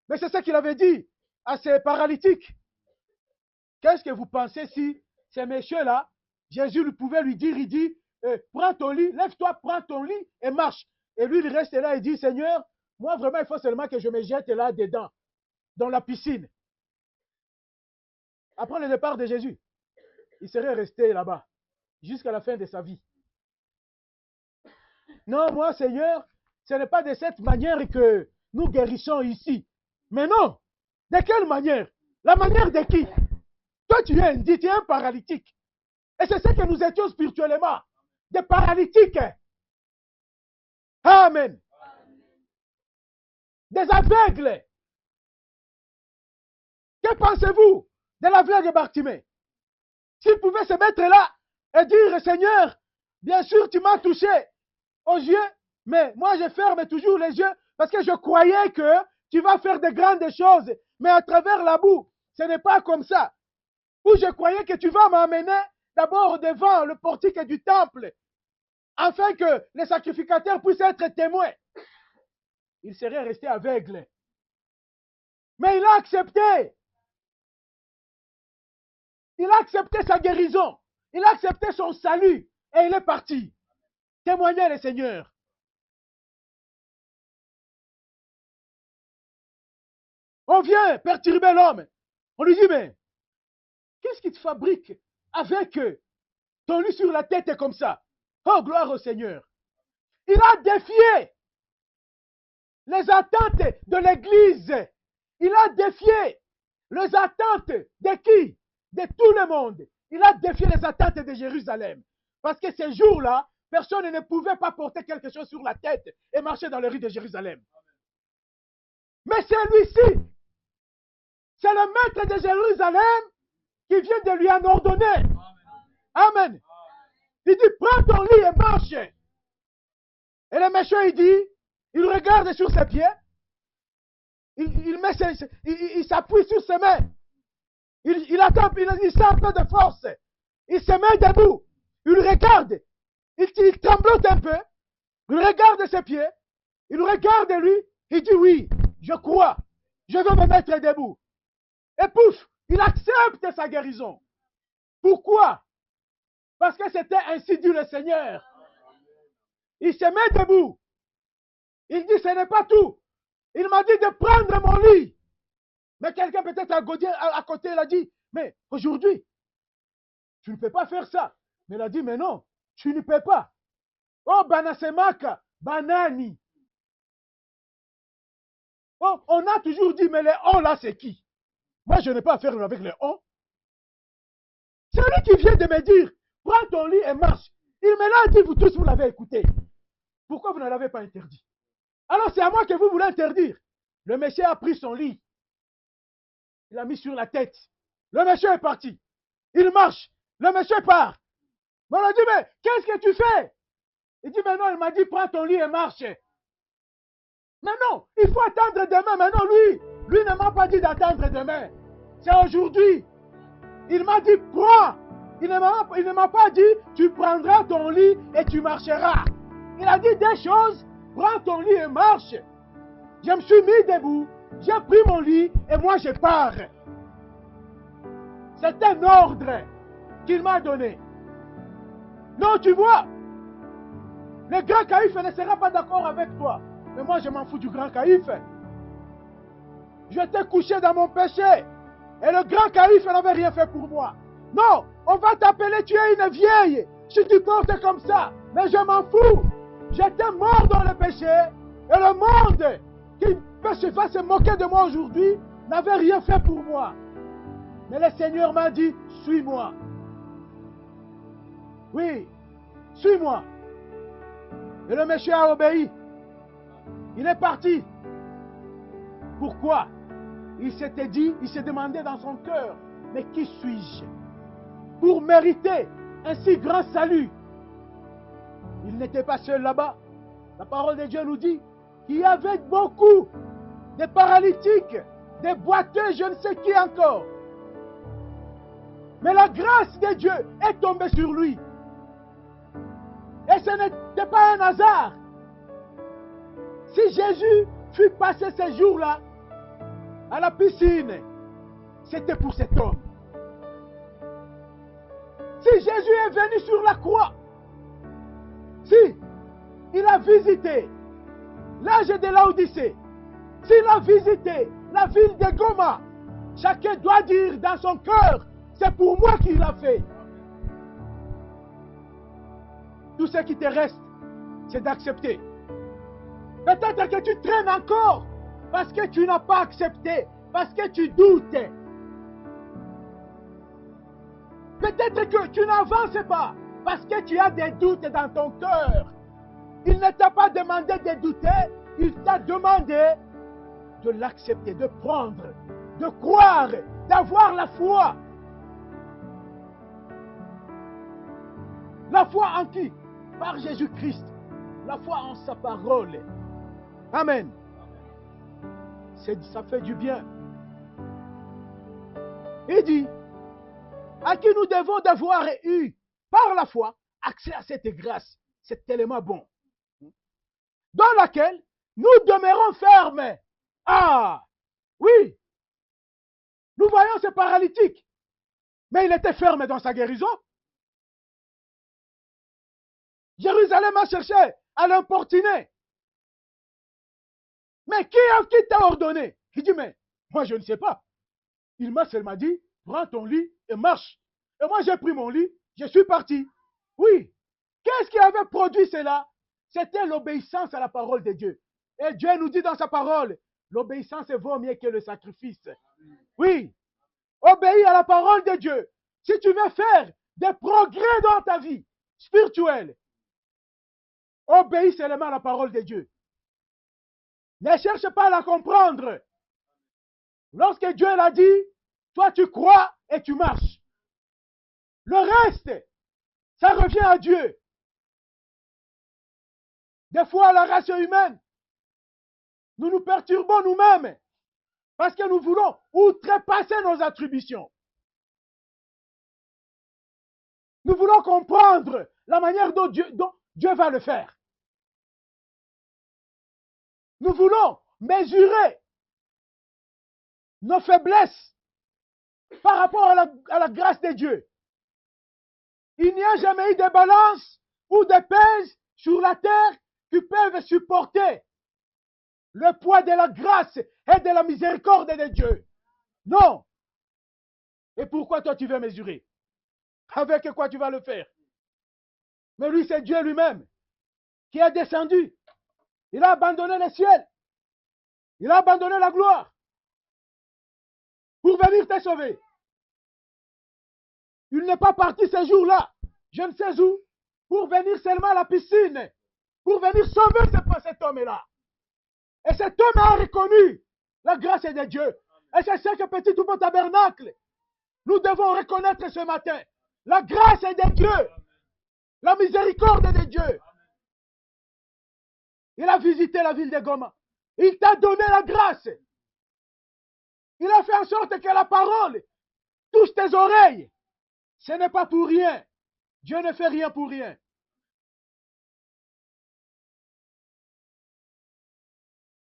Mais c'est ce qu'il avait dit à ces paralytiques. Qu'est-ce que vous pensez si ces messieurs-là, Jésus pouvait lui dire, il dit, prends ton lit, lève-toi, prends ton lit et marche. Et lui, il reste là et dit, Seigneur, moi vraiment, il faut seulement que je me jette là-dedans, dans la piscine. Après le départ de Jésus, il serait resté là-bas, jusqu'à la fin de sa vie. Non, moi, Seigneur, ce n'est pas de cette manière que nous guérissons ici. Mais non, de quelle manière? La manière de qui? Toi, tu es un paralytique. Et c'est ce que nous étions spirituellement, des paralytiques. Amen. Des aveugles. Que pensez-vous de l'aveugle Bartimée? S'il pouvait se mettre là et dire, Seigneur, bien sûr, tu m'as touché aux yeux, mais moi, je ferme toujours les yeux parce que je croyais que tu vas faire de grandes choses, mais à travers la boue, ce n'est pas comme ça. Ou je croyais que tu vas m'amener d'abord devant le portique du temple, afin que les sacrificateurs puissent être témoins. Il serait resté aveugle. Mais il a accepté. Il a accepté sa guérison. Il a accepté son salut. Et il est parti. Témoigner le Seigneur. On vient perturber l'homme. On lui dit, mais qu'est-ce qui te fabrique avec ton lit sur la tête comme ça? Oh, gloire au Seigneur. Il a défié les attentes de l'Église. Il a défié les attentes de qui? De tout le monde. Il a défié les attentes de Jérusalem. Parce que ces jours-là, personne ne pouvait pas porter quelque chose sur la tête et marcher dans les rues de Jérusalem. Mais celui-ci, c'est le maître de Jérusalem qui vient de lui en ordonner. Amen. Il dit, prends ton lit et marche. Et le méchant, il regarde sur ses pieds, il s'appuie sur ses mains, il attend, il sent un peu de force, il se met debout, il regarde, il tremblote un peu, il regarde ses pieds, il regarde lui, il dit oui, je crois, je veux me mettre debout. Et pouf, il accepte sa guérison. Pourquoi? Parce que c'était ainsi dit le Seigneur. Il se met debout. Il dit, ce n'est pas tout. Il m'a dit de prendre mon lit. Mais quelqu'un peut-être à côté, il a dit, mais aujourd'hui, tu ne peux pas faire ça. Mais il a dit, mais non, tu ne peux pas. Oh, banasemaka, banani. Oh, on a toujours dit, mais les on là, c'est qui? Moi, je n'ai pas à faire avec les on. C'est lui qui vient de me dire, prends ton lit et marche. Il me l'a dit, vous tous, vous l'avez écouté. Pourquoi vous ne l'avez pas interdit? Alors c'est à moi que vous voulez interdire. Le monsieur a pris son lit. Il l'a mis sur la tête. Le monsieur est parti. Il marche. Le monsieur part. On a dit, mais qu'est-ce que tu fais? Il dit, mais non, il m'a dit, prends ton lit et marche. Mais non, il faut attendre demain. Mais non, lui ne m'a pas dit d'attendre demain. C'est aujourd'hui. Il m'a dit, prends. Il ne m'a pas dit, tu prendras ton lit et tu marcheras. Il a dit des choses, prends ton lit et marche. Je me suis mis debout, j'ai pris mon lit et moi je pars. C'est un ordre qu'il m'a donné. Non, tu vois, le grand caïphe ne sera pas d'accord avec toi. Mais moi je m'en fous du grand caïphe. J'étais couché dans mon péché. Et le grand caïphe n'avait rien fait pour moi. Non, on va t'appeler, tu es une vieille. Si tu portes comme ça, mais je m'en fous. J'étais mort dans le péché. Et le monde qui va se moquer de moi aujourd'hui n'avait rien fait pour moi. Mais le Seigneur m'a dit, suis-moi. Oui, suis-moi. Et le monsieur a obéi. Il est parti. Pourquoi? Il s'était dit, il s'est demandé dans son cœur, mais qui suis-je pour mériter un si grand salut? Il n'était pas seul là-bas. La parole de Dieu nous dit qu'il y avait beaucoup de paralytiques, de boiteux, je ne sais qui encore. Mais la grâce de Dieu est tombée sur lui. Et ce n'était pas un hasard. Si Jésus fut passé ces jours-là à la piscine, c'était pour cet homme. Si Jésus est venu sur la croix, si il a visité l'âge de Laodicée, s'il a visité la ville de Goma, chacun doit dire dans son cœur, c'est pour moi qu'il l'a fait. Tout ce qui te reste, c'est d'accepter. Peut-être que tu traînes encore parce que tu n'as pas accepté, parce que tu doutes. Peut-être que tu n'avances pas parce que tu as des doutes dans ton cœur. Il ne t'a pas demandé de douter, il t'a demandé de l'accepter, de prendre, de croire, d'avoir la foi. La foi en qui? Par Jésus-Christ. La foi en sa parole. Amen. Ça fait du bien. Il dit, à qui nous devons d'avoir eu, par la foi, accès à cette grâce. C'est tellement bon. Dans laquelle nous demeurons fermes. Ah, oui. Nous voyons ce paralytique. Mais il était ferme dans sa guérison. Jérusalem a cherché à l'importuner. Mais qui t'a ordonné? Il dit, mais moi je ne sais pas. Il m'a seulement dit, prends ton lit et marche. Et moi j'ai pris mon lit, je suis parti. Oui. Qu'est-ce qui avait produit cela? C'était l'obéissance à la parole de Dieu. Et Dieu nous dit dans sa parole, l'obéissance vaut mieux que le sacrifice. Oui, obéis à la parole de Dieu. Si tu veux faire des progrès dans ta vie spirituelle, obéis seulement à la parole de Dieu. Ne cherche pas à la comprendre. Lorsque Dieu l'a dit, toi tu crois et tu marches. Le reste, ça revient à Dieu. Des fois, la race humaine, nous nous perturbons nous-mêmes parce que nous voulons outrepasser nos attributions. Nous voulons comprendre la manière dont Dieu va le faire. Nous voulons mesurer nos faiblesses par rapport à la grâce de Dieu. Il n'y a jamais eu de balance ou de pèse sur la terre qui peuvent supporter le poids de la grâce et de la miséricorde de Dieu. Non. Et pourquoi toi tu veux mesurer? Avec quoi tu vas le faire? Mais lui, c'est Dieu lui-même qui est descendu. Il a abandonné le ciel. Il a abandonné la gloire pour venir te sauver. Il n'est pas parti ce jour-là, je ne sais où, pour venir seulement à la piscine, pour venir sauver cet homme-là. Et cet homme a reconnu la grâce de Dieu. Et c'est ce que petit tout bon tabernacle, nous devons reconnaître ce matin. La grâce est de Dieu. La miséricorde est de Dieu. Il a visité la ville de Goma. Il t'a donné la grâce. Il a fait en sorte que la parole touche tes oreilles. Ce n'est pas pour rien. Dieu ne fait rien pour rien.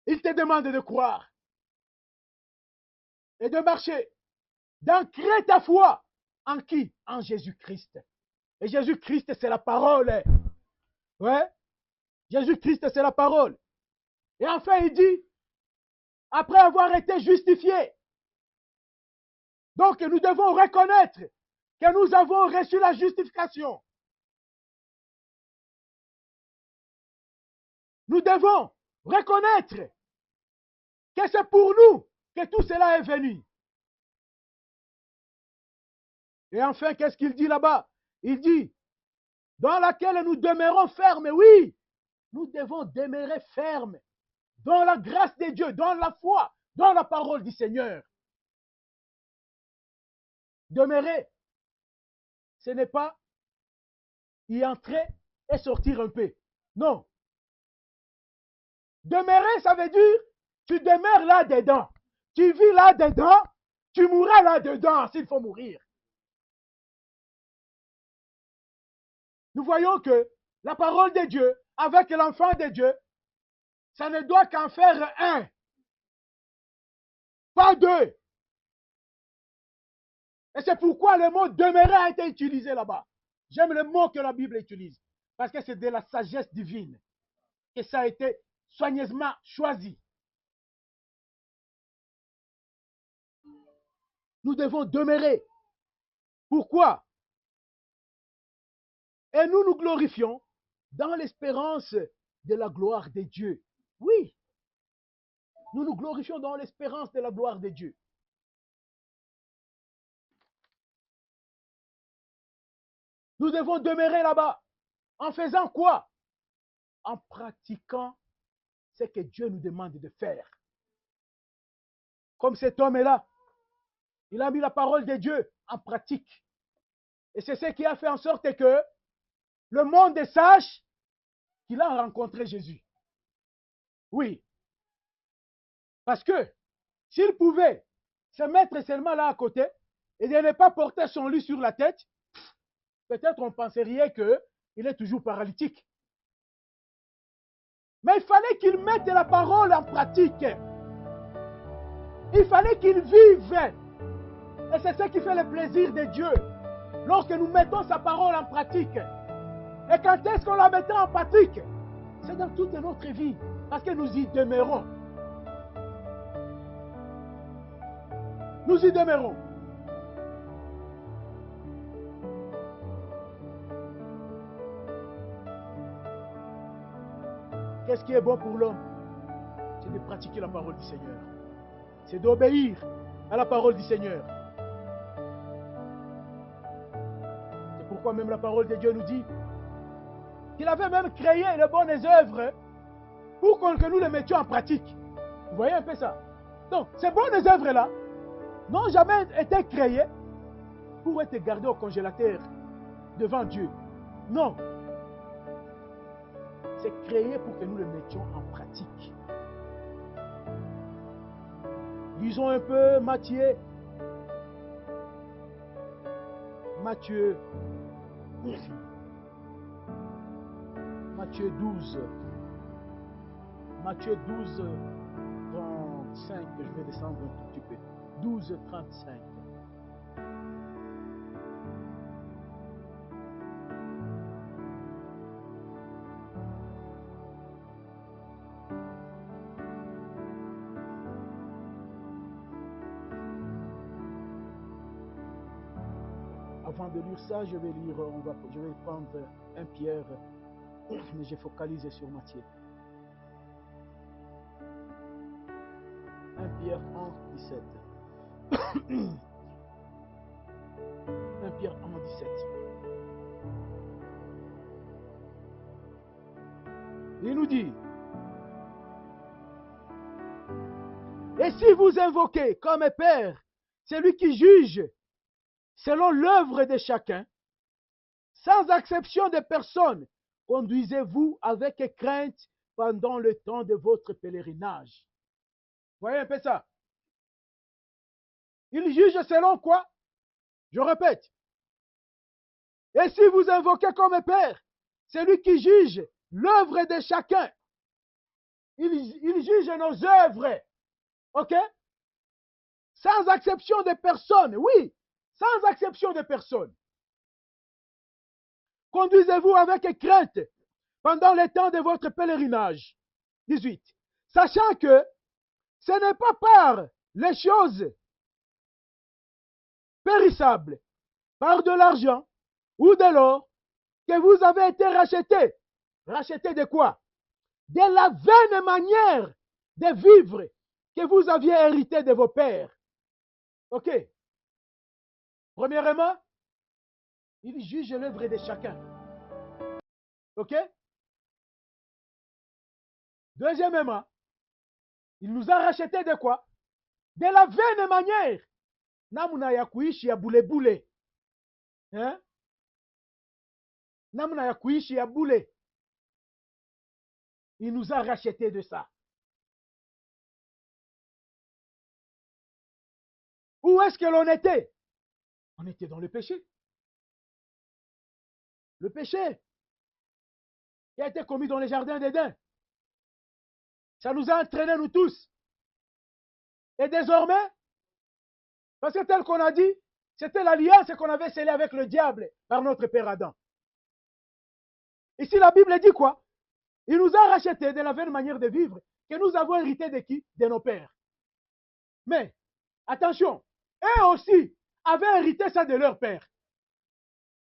Il te demande de croire et de marcher, d'ancrer ta foi en qui? En Jésus-Christ. Et Jésus-Christ, c'est la parole. Ouais. Jésus-Christ, c'est la parole. Et enfin, il dit, après avoir été justifiés, donc nous devons reconnaître que nous avons reçu la justification. Nous devons reconnaître que c'est pour nous que tout cela est venu. Et enfin, qu'est-ce qu'il dit là-bas? Il dit, dans laquelle nous demeurons fermes. Oui, nous devons demeurer fermes dans la grâce de Dieu, dans la foi, dans la parole du Seigneur. Demeurer, ce n'est pas y entrer et sortir un peu. Non. Demeurer, ça veut dire, tu demeures là-dedans. Tu vis là-dedans, tu mourras là-dedans s'il faut mourir. Nous voyons que la parole de Dieu, avec l'enfant de Dieu, ça ne doit qu'en faire un, pas deux. Et c'est pourquoi le mot demeurer a été utilisé là-bas. J'aime le mot que la Bible utilise, parce que c'est de la sagesse divine. Et ça a été soigneusement choisi. Nous devons demeurer. Pourquoi? Et nous nous glorifions dans l'espérance de la gloire de Dieu. Oui, nous nous glorifions dans l'espérance de la gloire de Dieu. Nous devons demeurer là-bas. En faisant quoi? En pratiquant ce que Dieu nous demande de faire. Comme cet homme-là, il a mis la parole de Dieu en pratique. Et c'est ce qui a fait en sorte que le monde sache qu'il a rencontré Jésus. Oui. Parce que s'il pouvait se mettre seulement là à côté et de ne pas porter son lit sur la tête, peut-être on penserait qu'il est toujours paralytique. Mais il fallait qu'il mette la parole en pratique. Il fallait qu'il vive. Et c'est ce qui fait le plaisir de Dieu. Lorsque nous mettons sa parole en pratique. Et quand est-ce qu'on la mettra en pratique? C'est dans toute notre vie. Parce que nous y demeurons. Nous y demeurons. Qu'est-ce qui est bon pour l'homme? c'est de pratiquer la parole du Seigneur. C'est d'obéir à la parole du Seigneur. C'est pourquoi même la parole de Dieu nous dit qu'il avait même créé les bonnes œuvres pour que nous les mettions en pratique. Vous voyez un peu ça? Donc, ces bonnes œuvres-là n'ont jamais été créées pour être gardées au congélateur devant Dieu. Non. C'est créé pour que nous les mettions en pratique. Lisons un peu Matthieu. Matthieu 12. Matthieu 12, 35. Je vais descendre un tout petit peu. 12, 35. Avant de lire ça, je vais prendre 1 Pierre, mais j'ai focalisé sur Matthieu. 1 Pierre 1, 17. 1 Pierre 1, 17. Il nous dit, et si vous invoquez comme Père celui qui juge selon l'œuvre de chacun, sans exception de personne, conduisez-vous avec crainte pendant le temps de votre pèlerinage. Vous voyez un peu ça? Il juge selon quoi? Je répète. Et si vous invoquez comme Père, celui qui juge l'œuvre de chacun, il juge nos œuvres. OK? Sans exception de personne. Oui, sans exception de personne. Conduisez-vous avec crainte pendant le temps de votre pèlerinage. 18. Sachant que ce n'est pas par les choses périssables, par de l'argent ou de l'or, que vous avez été rachetés. Rachetés de quoi? De la vaine manière de vivre que vous aviez hérité de vos pères. OK? Premièrement, il juge l'œuvre de chacun. OK? Deuxièmement, il nous a racheté de quoi? De la vaine manière. Namuna ya kuishi ya bule-bule. Hein? Namuna ya kuishi ya bule. Il nous a racheté de ça. Où est-ce que l'on était? On était dans le péché. Le péché qui a été commis dans les jardins d'Éden. Ça nous a entraînés, nous tous. Et désormais, parce que tel qu'on a dit, c'était l'alliance qu'on avait scellée avec le diable par notre père Adam. Ici, la Bible dit quoi? Il nous a rachetés de la vaine manière de vivre que nous avons hérité de qui? De nos pères. Mais, attention, eux aussi avaient hérité ça de leur père.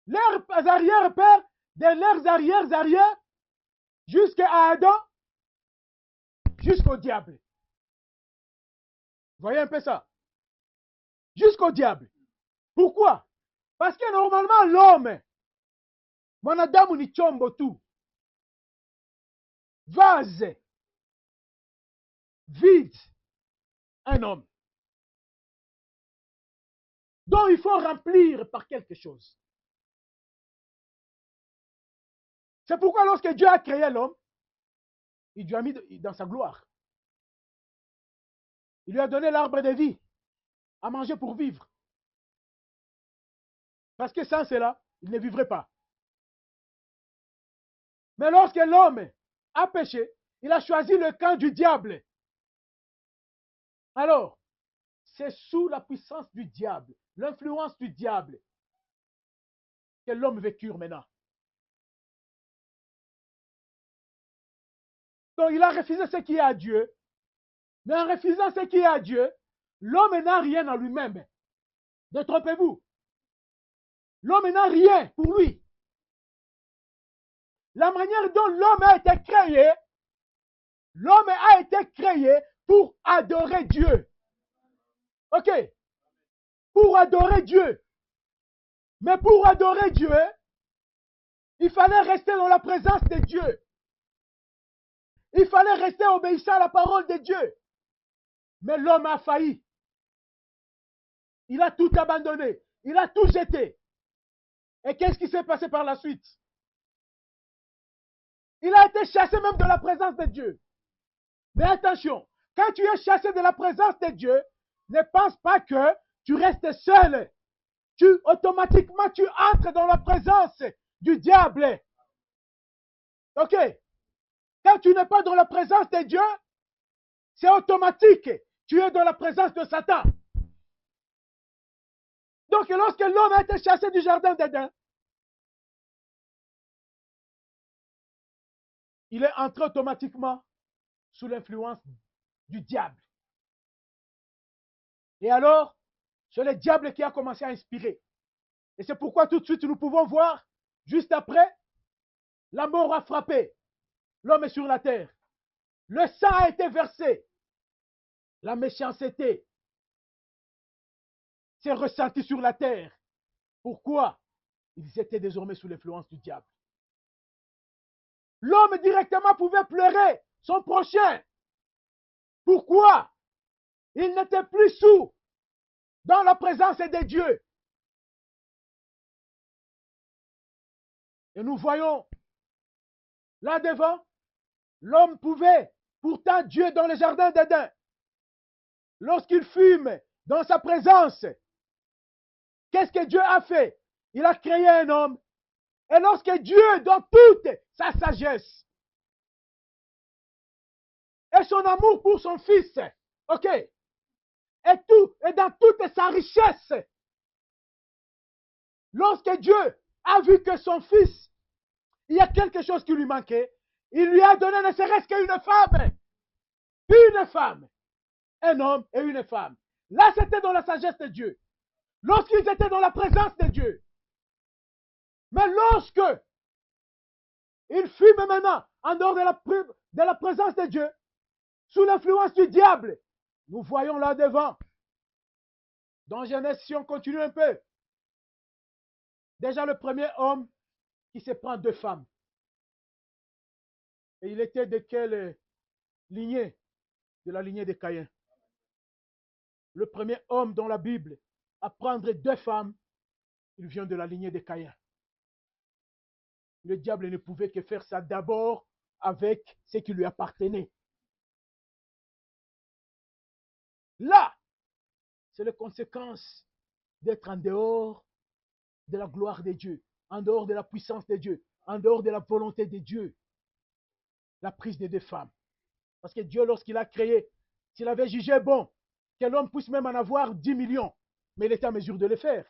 Leurs arrière-pères, de leurs arrières, jusqu'à Adam, jusqu'au diable. Vous voyez un peu ça? Jusqu'au diable. Pourquoi? Parce que normalement, l'homme, mwanadamu ni chombo tu. Vase. Vide. Un homme. Donc, il faut remplir par quelque chose. C'est pourquoi lorsque Dieu a créé l'homme, il lui a mis dans sa gloire. Il lui a donné l'arbre de vie à manger pour vivre. Parce que sans cela, il ne vivrait pas. Mais lorsque l'homme a péché, il a choisi le camp du diable. Alors, c'est sous la puissance du diable, l'influence du diable, que l'homme vécure maintenant. Donc, il a refusé ce qui est à Dieu. Mais en refusant ce qui est à Dieu, l'homme n'a rien en lui-même. Détrompez-vous. L'homme n'a rien pour lui. La manière dont l'homme a été créé créé pour adorer Dieu. Ok? Pour adorer Dieu. Mais pour adorer Dieu, il fallait rester dans la présence de Dieu. Il fallait rester obéissant à la parole de Dieu. Mais l'homme a failli. Il a tout abandonné. Il a tout jeté. Et qu'est-ce qui s'est passé par la suite? Il a été chassé même de la présence de Dieu. Mais attention, quand tu es chassé de la présence de Dieu, ne pense pas que tu restes seul. Automatiquement, tu entres dans la présence du diable. Ok? Quand tu n'es pas dans la présence de Dieu, c'est automatique. Tu es dans la présence de Satan. Donc, lorsque l'homme a été chassé du jardin d'Éden, il est entré automatiquement sous l'influence du diable. Et alors, c'est le diable qui a commencé à inspirer. Et c'est pourquoi tout de suite, nous pouvons voir, juste après, la mort a frappé. L'homme est sur la terre. Le sang a été versé. La méchanceté s'est ressentie sur la terre. Pourquoi? Ils étaient désormais sous l'influence du diable. L'homme directement pouvait pleurer son prochain. Pourquoi? Il n'était plus sous dans la présence de Dieu. Et nous voyons là devant, l'homme pouvait, pourtant Dieu dans le jardin d'Éden, lorsqu'il fume dans sa présence, qu'est-ce que Dieu a fait? Il a créé un homme. Et lorsque Dieu, dans toute sa sagesse et son amour pour son fils, ok, et dans toute sa richesse, lorsque Dieu a vu que son fils, il y a quelque chose qui lui manquait, il lui a donné ne serait-ce qu'une femme. Une femme. Un homme et une femme. Là, c'était dans la sagesse de Dieu. Lorsqu'ils étaient dans la présence de Dieu. Mais lorsque ils fument maintenant en dehors de la présence de Dieu, sous l'influence du diable, nous voyons là devant, dans Genèse, si on continue un peu, déjà le premier homme qui se prend deux femmes. Et il était de quelle lignée? De la lignée de Caïn. Le premier homme dans la Bible à prendre deux femmes, il vient de la lignée de Caïn. Le diable ne pouvait que faire ça d'abord avec ce qui lui appartenait. Là, c'est la conséquence d'être en dehors de la gloire de Dieu, en dehors de la puissance de Dieu, en dehors de la volonté de Dieu. La prise des deux femmes. Parce que Dieu, lorsqu'il a créé, s'il avait jugé bon, que l'homme puisse même en avoir 10 millions, mais il était en mesure de le faire.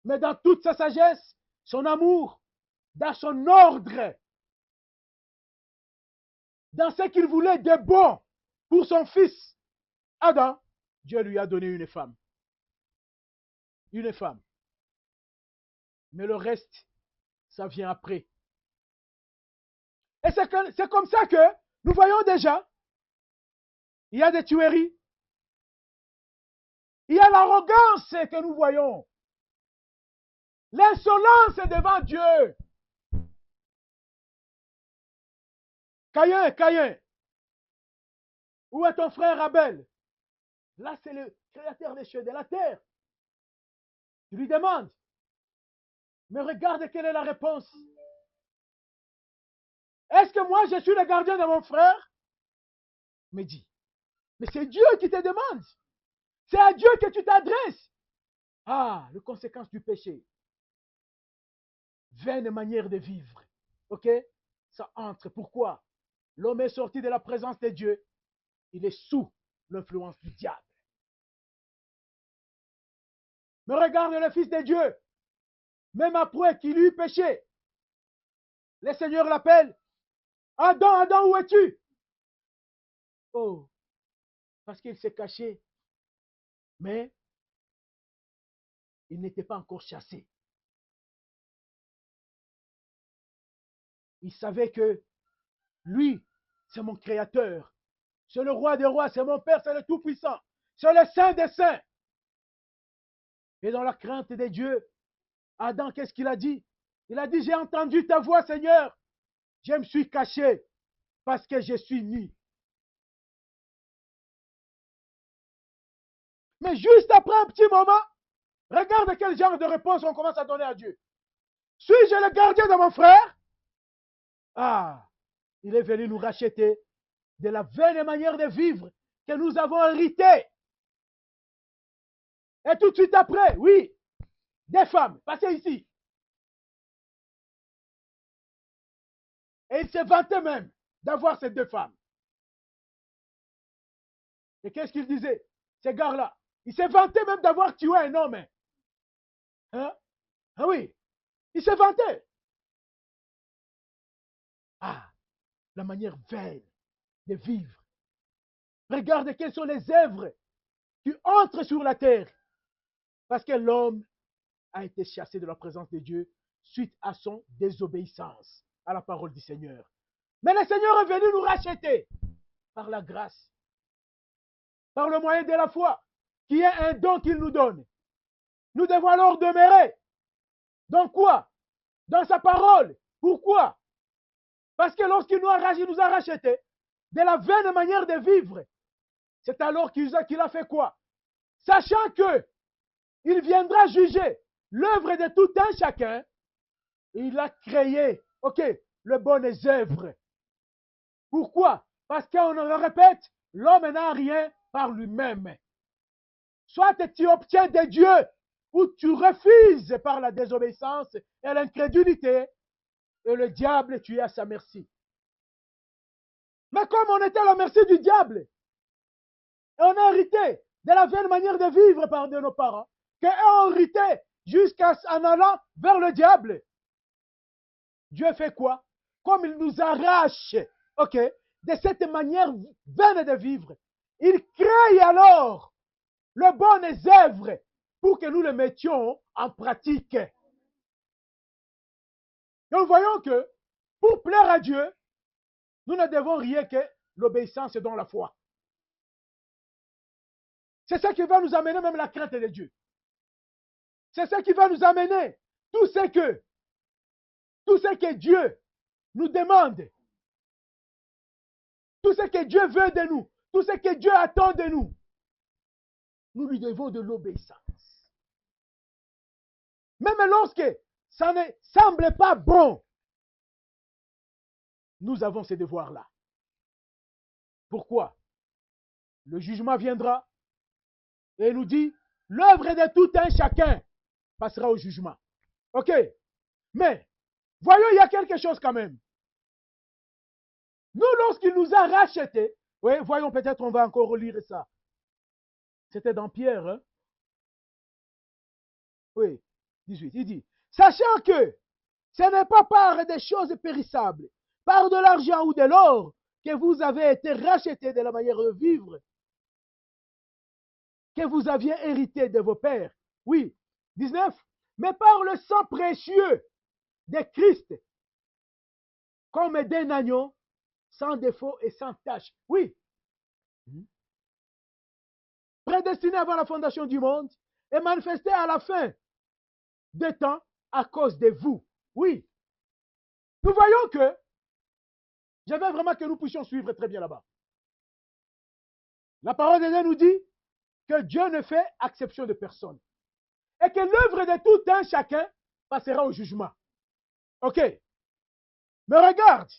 Mais dans toute sa sagesse, son amour, dans son ordre, dans ce qu'il voulait de bon pour son fils, Adam, Dieu lui a donné une femme. Une femme. Mais le reste, ça vient après. Et c'est comme ça que nous voyons déjà, il y a des tueries. Il y a l'arrogance que nous voyons. L'insolence devant Dieu. Caïn, où est ton frère Abel? Là, c'est le créateur des cieux, de la terre. Tu lui demandes. Mais regarde quelle est la réponse. Est-ce que moi, je suis le gardien de mon frère? Mais dis. Mais c'est Dieu qui te demande. C'est à Dieu que tu t'adresses. Ah, les conséquences du péché. Vaine manière de vivre. Ok? Ça entre. Pourquoi? L'homme est sorti de la présence de Dieu. Il est sous l'influence du diable. Mais regarde le Fils de Dieu. Même après qu'il eut péché, le Seigneur l'appelle. Adam, Adam, où es-tu? Oh, parce qu'il s'est caché. Mais il n'était pas encore chassé. Il savait que lui, c'est mon créateur. C'est le roi des rois, c'est mon Père, c'est le Tout-Puissant. C'est le Saint des Saints. Et dans la crainte des dieux, Adam, qu'est-ce qu'il a dit? Il a dit, j'ai entendu ta voix, Seigneur. Je me suis caché parce que je suis nu. Mais juste après un petit moment, regarde quel genre de réponse on commence à donner à Dieu. Suis-je le gardien de mon frère? Ah, il est venu nous racheter de la vaine manière de vivre que nous avons hérité. Et tout de suite après, oui, des femmes, passez ici. Et il s'est vanté même d'avoir ces deux femmes. Et qu'est-ce qu'il disait? Ces gars-là. Il s'est vanté même d'avoir tué un homme. Hein? Ah oui, il s'est vanté. Ah, la manière vaine de vivre. Regarde quelles sont les œuvres qui entrent sur la terre. Parce que l'homme a été chassé de la présence de Dieu suite à son désobéissance à la parole du Seigneur. Mais le Seigneur est venu nous racheter par la grâce, par le moyen de la foi, qui est un don qu'il nous donne. Nous devons alors demeurer. Dans quoi? Dans sa parole. Pourquoi? Parce que lorsqu'il nous a rachetés de la vaine manière de vivre, c'est alors qu'il a fait quoi? Sachant que il viendra juger l'œuvre de tout un chacun, il a créé, ok, le bon œuvre. Pourquoi? Parce qu'on le répète, l'homme n'a rien par lui-même. Soit tu obtiens de Dieu, ou tu refuses par la désobéissance et l'incrédulité, et le diable, tu es à sa merci. Mais comme on était à la merci du diable, et on a hérité de la vaine manière de vivre par de nos parents, qu'eux ont hérité jusqu'en allant vers le diable, Dieu fait quoi? Comme il nous arrache, ok, de cette manière vaine de vivre, il crée alors le bon œuvre pour que nous le mettions en pratique. Donc voyons que pour plaire à Dieu, nous ne devons rien que l'obéissance dans la foi. C'est ça qui va nous amener même la crainte de Dieu. C'est ça qui va nous amener tout ce que Dieu nous demande, tout ce que Dieu veut de nous, tout ce que Dieu attend de nous. Nous lui devons de l'obéissance. Même lorsque ça ne semble pas bon, nous avons ces devoirs-là. Pourquoi? Le jugement viendra et nous dit, l'œuvre de tout un chacun passera au jugement. OK? Mais, voyons, il y a quelque chose quand même. Nous, lorsqu'il nous a rachetés, oui, voyons, peut-être on va encore relire ça. C'était dans Pierre, hein? Oui, 18. Il dit, sachant que ce n'est pas par des choses périssables, par de l'argent ou de l'or, que vous avez été rachetés de la manière de vivre, que vous aviez hérité de vos pères. Oui, 19. Mais par le sang précieux de Christ, comme d'un agneau, sans défaut et sans tache. Oui. Prédestiné avant la fondation du monde et manifesté à la fin des temps à cause de vous. Oui. Nous voyons que j'avais vraiment que nous puissions suivre très bien là-bas. La parole de Dieu nous dit que Dieu ne fait exception de personne. Et que l'œuvre de tout un chacun passera au jugement. OK. Mais regarde.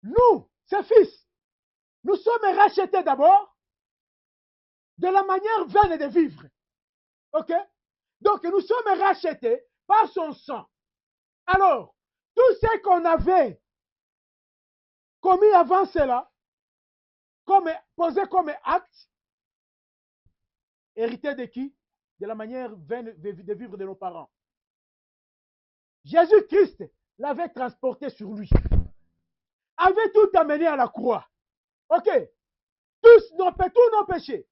Nous, ses fils, nous sommes rachetés d'abord de la manière vaine de vivre. OK? Donc, nous sommes rachetés par son sang. Alors, tout ce qu'on avait commis avant cela, posé comme acte, hérité de qui? De la manière vaine de vivre de nos parents. Jésus-Christ l'avait transporté sur lui. Avait tout amené à la croix. OK? Tous nos péchés.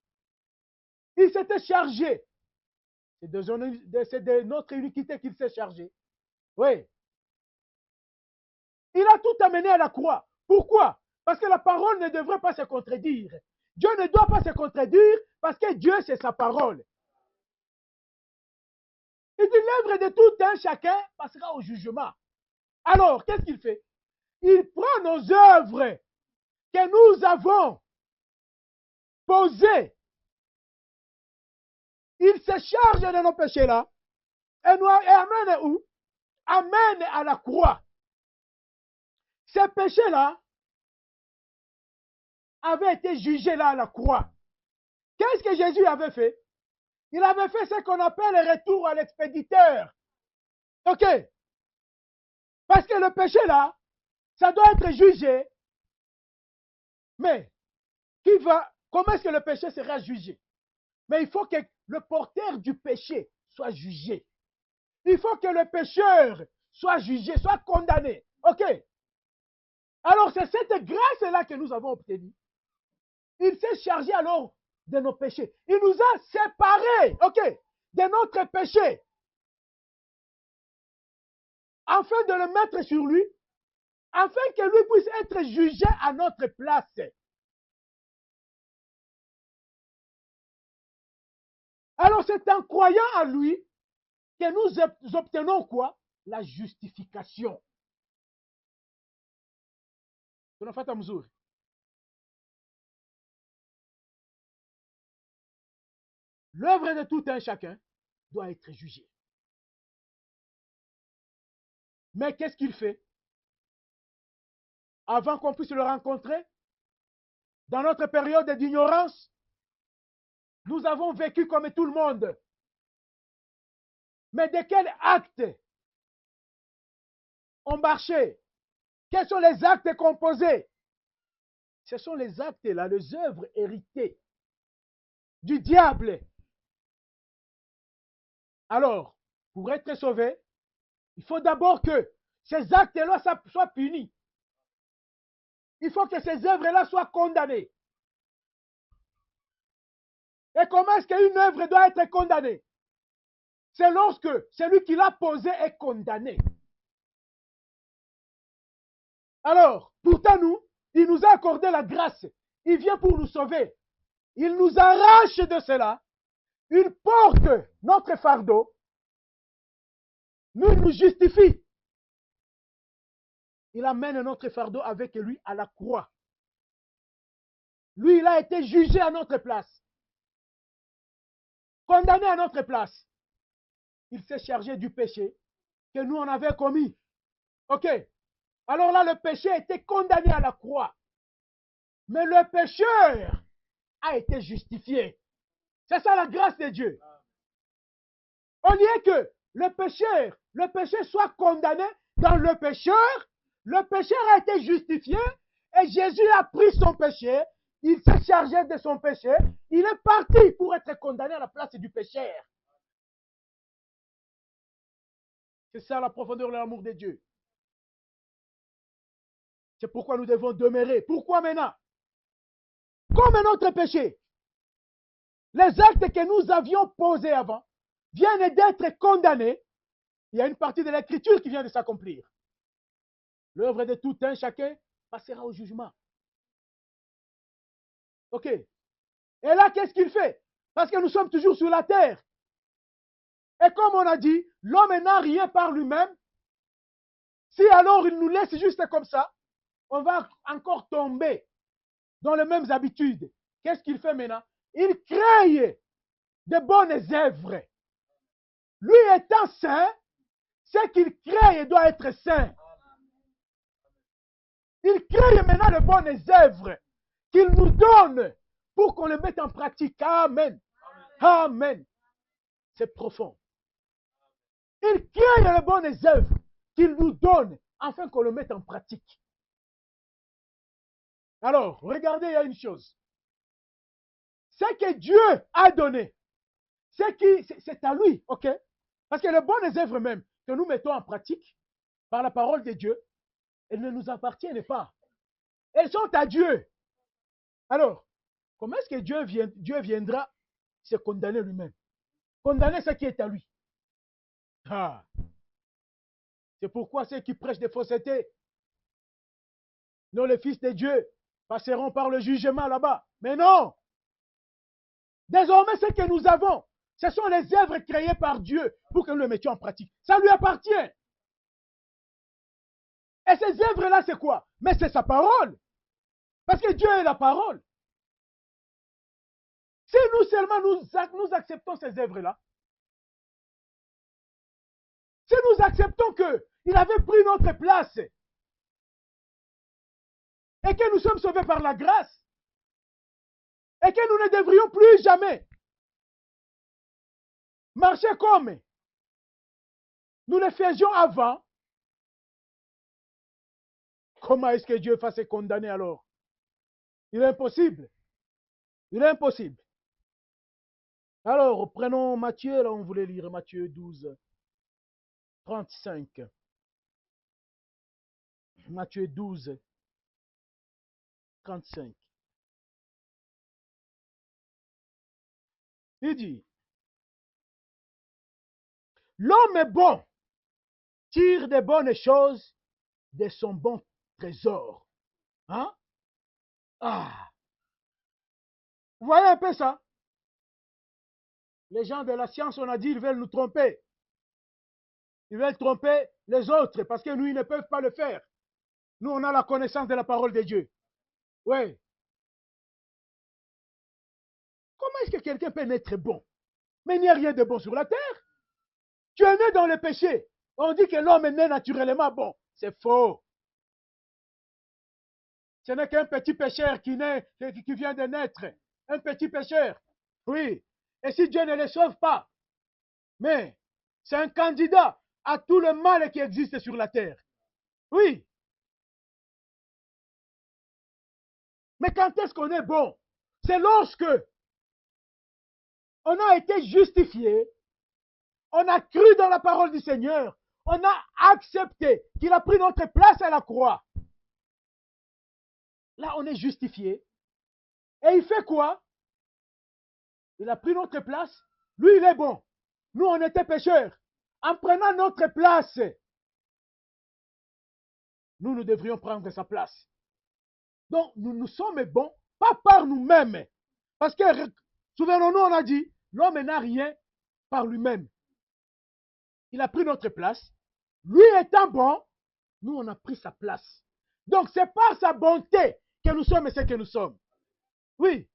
Il s'était chargé. C'est de notre iniquité qu'il s'est chargé. Oui. Il a tout amené à la croix Pourquoi? Parce que la parole ne devrait pas se contredire. Dieu ne doit pas se contredire parce que Dieu, c'est sa parole. Il dit l'œuvre de tout un chacun passera au jugement. Alors, qu'est-ce qu'il fait? Il prend nos œuvres que nous avons posées. Il se charge de nos péchés-là et nous amène où? Amène à la croix. Ces péchés-là avaient été jugés là à la croix. Qu'est-ce que Jésus avait fait? Il avait fait ce qu'on appelle le retour à l'expéditeur. OK? Parce que le péché là, ça doit être jugé. Mais comment est-ce que le péché sera jugé? Mais il faut que le porteur du péché soit jugé. Il faut que le pécheur soit jugé, soit condamné. OK? Alors c'est cette grâce-là que nous avons obtenue. Il s'est chargé alors de nos péchés. Il nous a séparés, OK, de notre péché. Afin de le mettre sur lui, afin que lui puisse être jugé à notre place. Alors c'est en croyant à lui que nous obtenons quoi? La justification. L'œuvre de tout un chacun doit être jugée. Mais qu'est-ce qu'il fait? Avant qu'on puisse le rencontrer, dans notre période d'ignorance, nous avons vécu comme tout le monde. Mais de quel acte on marchait? Quels sont les actes composés? Ce sont les actes-là, les œuvres héritées du diable. Alors, pour être sauvé, il faut d'abord que ces actes-là soient punis. Il faut que ces œuvres-là soient condamnées. Et comment est-ce qu'une œuvre doit être condamnée? C'est lorsque celui qui l'a posée est condamné. Alors, pourtant nous, il nous a accordé la grâce. Il vient pour nous sauver. Il nous arrache de cela. Il porte notre fardeau. Nous justifie. Il amène notre fardeau avec lui à la croix. Lui, il a été jugé à notre place. Condamné à notre place. Il s'est chargé du péché que nous en avions commis. OK. Alors là, le péché a été condamné à la croix. Mais le pécheur a été justifié. C'est ça la grâce de Dieu. Au lieu que le péché soit condamné dans le pécheur a été justifié et Jésus a pris son péché, il s'est chargé de son péché, il est parti pour être condamné à la place du pécheur. C'est ça la profondeur de l'amour de Dieu. C'est pourquoi nous devons demeurer. Pourquoi maintenant? Comme notre péché, les actes que nous avions posés avant viennent d'être condamnés, il y a une partie de l'écriture qui vient de s'accomplir. L'œuvre de tout un chacun passera au jugement. OK. Et là, qu'est-ce qu'il fait? Parce que nous sommes toujours sur la terre. Et comme on a dit, l'homme n'a rien par lui-même. Si alors il nous laisse juste comme ça, on va encore tomber dans les mêmes habitudes. Qu'est-ce qu'il fait maintenant? Il crée de bonnes œuvres. Lui étant saint, ce qu'il crée doit être saint. Il crée maintenant de bonnes œuvres qu'il nous donne pour qu'on les mette en pratique. Amen. Amen. C'est profond. Il crée les bonnes œuvres qu'il nous donne afin qu'on le mette en pratique. Alors, regardez, il y a une chose. Ce que Dieu a donné, c'est à lui, ok? Parce que les bonnes œuvres même que nous mettons en pratique par la parole de Dieu, elles ne nous appartiennent pas. Elles sont à Dieu. Alors, comment est-ce que Dieu viendra se condamner lui-même? Condamner ce qui est à lui. Ah. C'est pourquoi ceux qui prêchent des faussetés dont les fils de Dieu passeront par le jugement là-bas. Mais non! Désormais, ce que nous avons, ce sont les œuvres créées par Dieu pour que nous les mettions en pratique. Ça lui appartient. Et ces œuvres-là, c'est quoi? Mais c'est sa parole. Parce que Dieu est la parole. Si nous seulement nous acceptons ces œuvres-là, si nous acceptons qu'il avait pris notre place et que nous sommes sauvés par la grâce et que nous ne devrions plus jamais marcher comme nous le faisions avant, comment est-ce que Dieu va se condamner alors? Il est impossible. Il est impossible. Alors, prenons Matthieu, là on voulait lire Matthieu 12, 35. Matthieu 12, 35. Il dit, l'homme est bon, tire des bonnes choses de son bon trésor. Hein? Ah! Vous voyez un peu ça? Les gens de la science, on a dit, ils veulent nous tromper. Ils veulent tromper les autres parce que nous, ils ne peuvent pas le faire. Nous, on a la connaissance de la parole de Dieu. Oui. Comment est-ce que quelqu'un peut naître bon? Mais il n'y a rien de bon sur la terre. Tu es né dans le péché. On dit que l'homme est né naturellement bon. C'est faux. Ce n'est qu'un petit pécheur qui vient de naître. Un petit pécheur. Oui. Et si Dieu ne le sauve pas, mais c'est un candidat à tout le mal qui existe sur la terre. Oui. Mais quand est-ce qu'on est bon? C'est lorsque on a été justifié, on a cru dans la parole du Seigneur, on a accepté qu'il a pris notre place à la croix. Là, on est justifié. Et il fait quoi? Il a pris notre place. Lui, il est bon. Nous, on était pécheurs. En prenant notre place, nous devrions prendre sa place. Donc, nous sommes bons, pas par nous-mêmes. Parce que, souvenons-nous, on a dit, l'homme n'a rien par lui-même. Il a pris notre place. Lui étant bon, nous, on a pris sa place. Donc, c'est par sa bonté que nous sommes ce que nous sommes. Oui.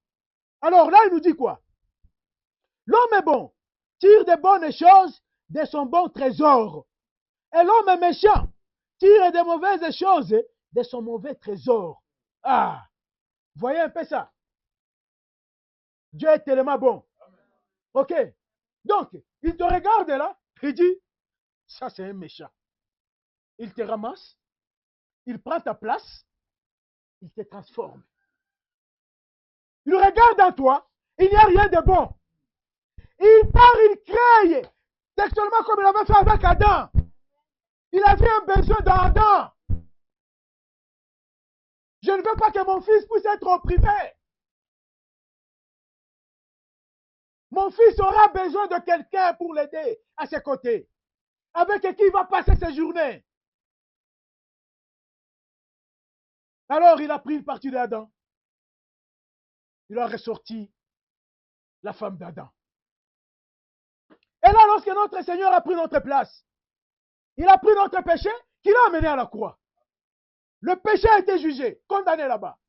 Alors là, il nous dit quoi? L'homme est bon, tire de bonnes choses de son bon trésor. Et l'homme est méchant, tire de mauvaises choses de son mauvais trésor. Ah, voyez un peu ça. Dieu est tellement bon. Ok. Donc, il te regarde là, il dit, ça c'est un méchant. Il te ramasse, il prend ta place, il te transforme. Il regarde en toi, il n'y a rien de bon. Il part, il crée, textuellement comme il avait fait avec Adam. Il avait un besoin d'Adam. Je ne veux pas que mon fils puisse être opprimé. Mon fils aura besoin de quelqu'un pour l'aider à ses côtés, avec qui il va passer ses journées. Alors il a pris une partie d'Adam. Il a ressorti la femme d'Adam. Et là, lorsque notre Seigneur a pris notre place, il a pris notre péché qu'il a amené à la croix. Le péché a été jugé, condamné là-bas.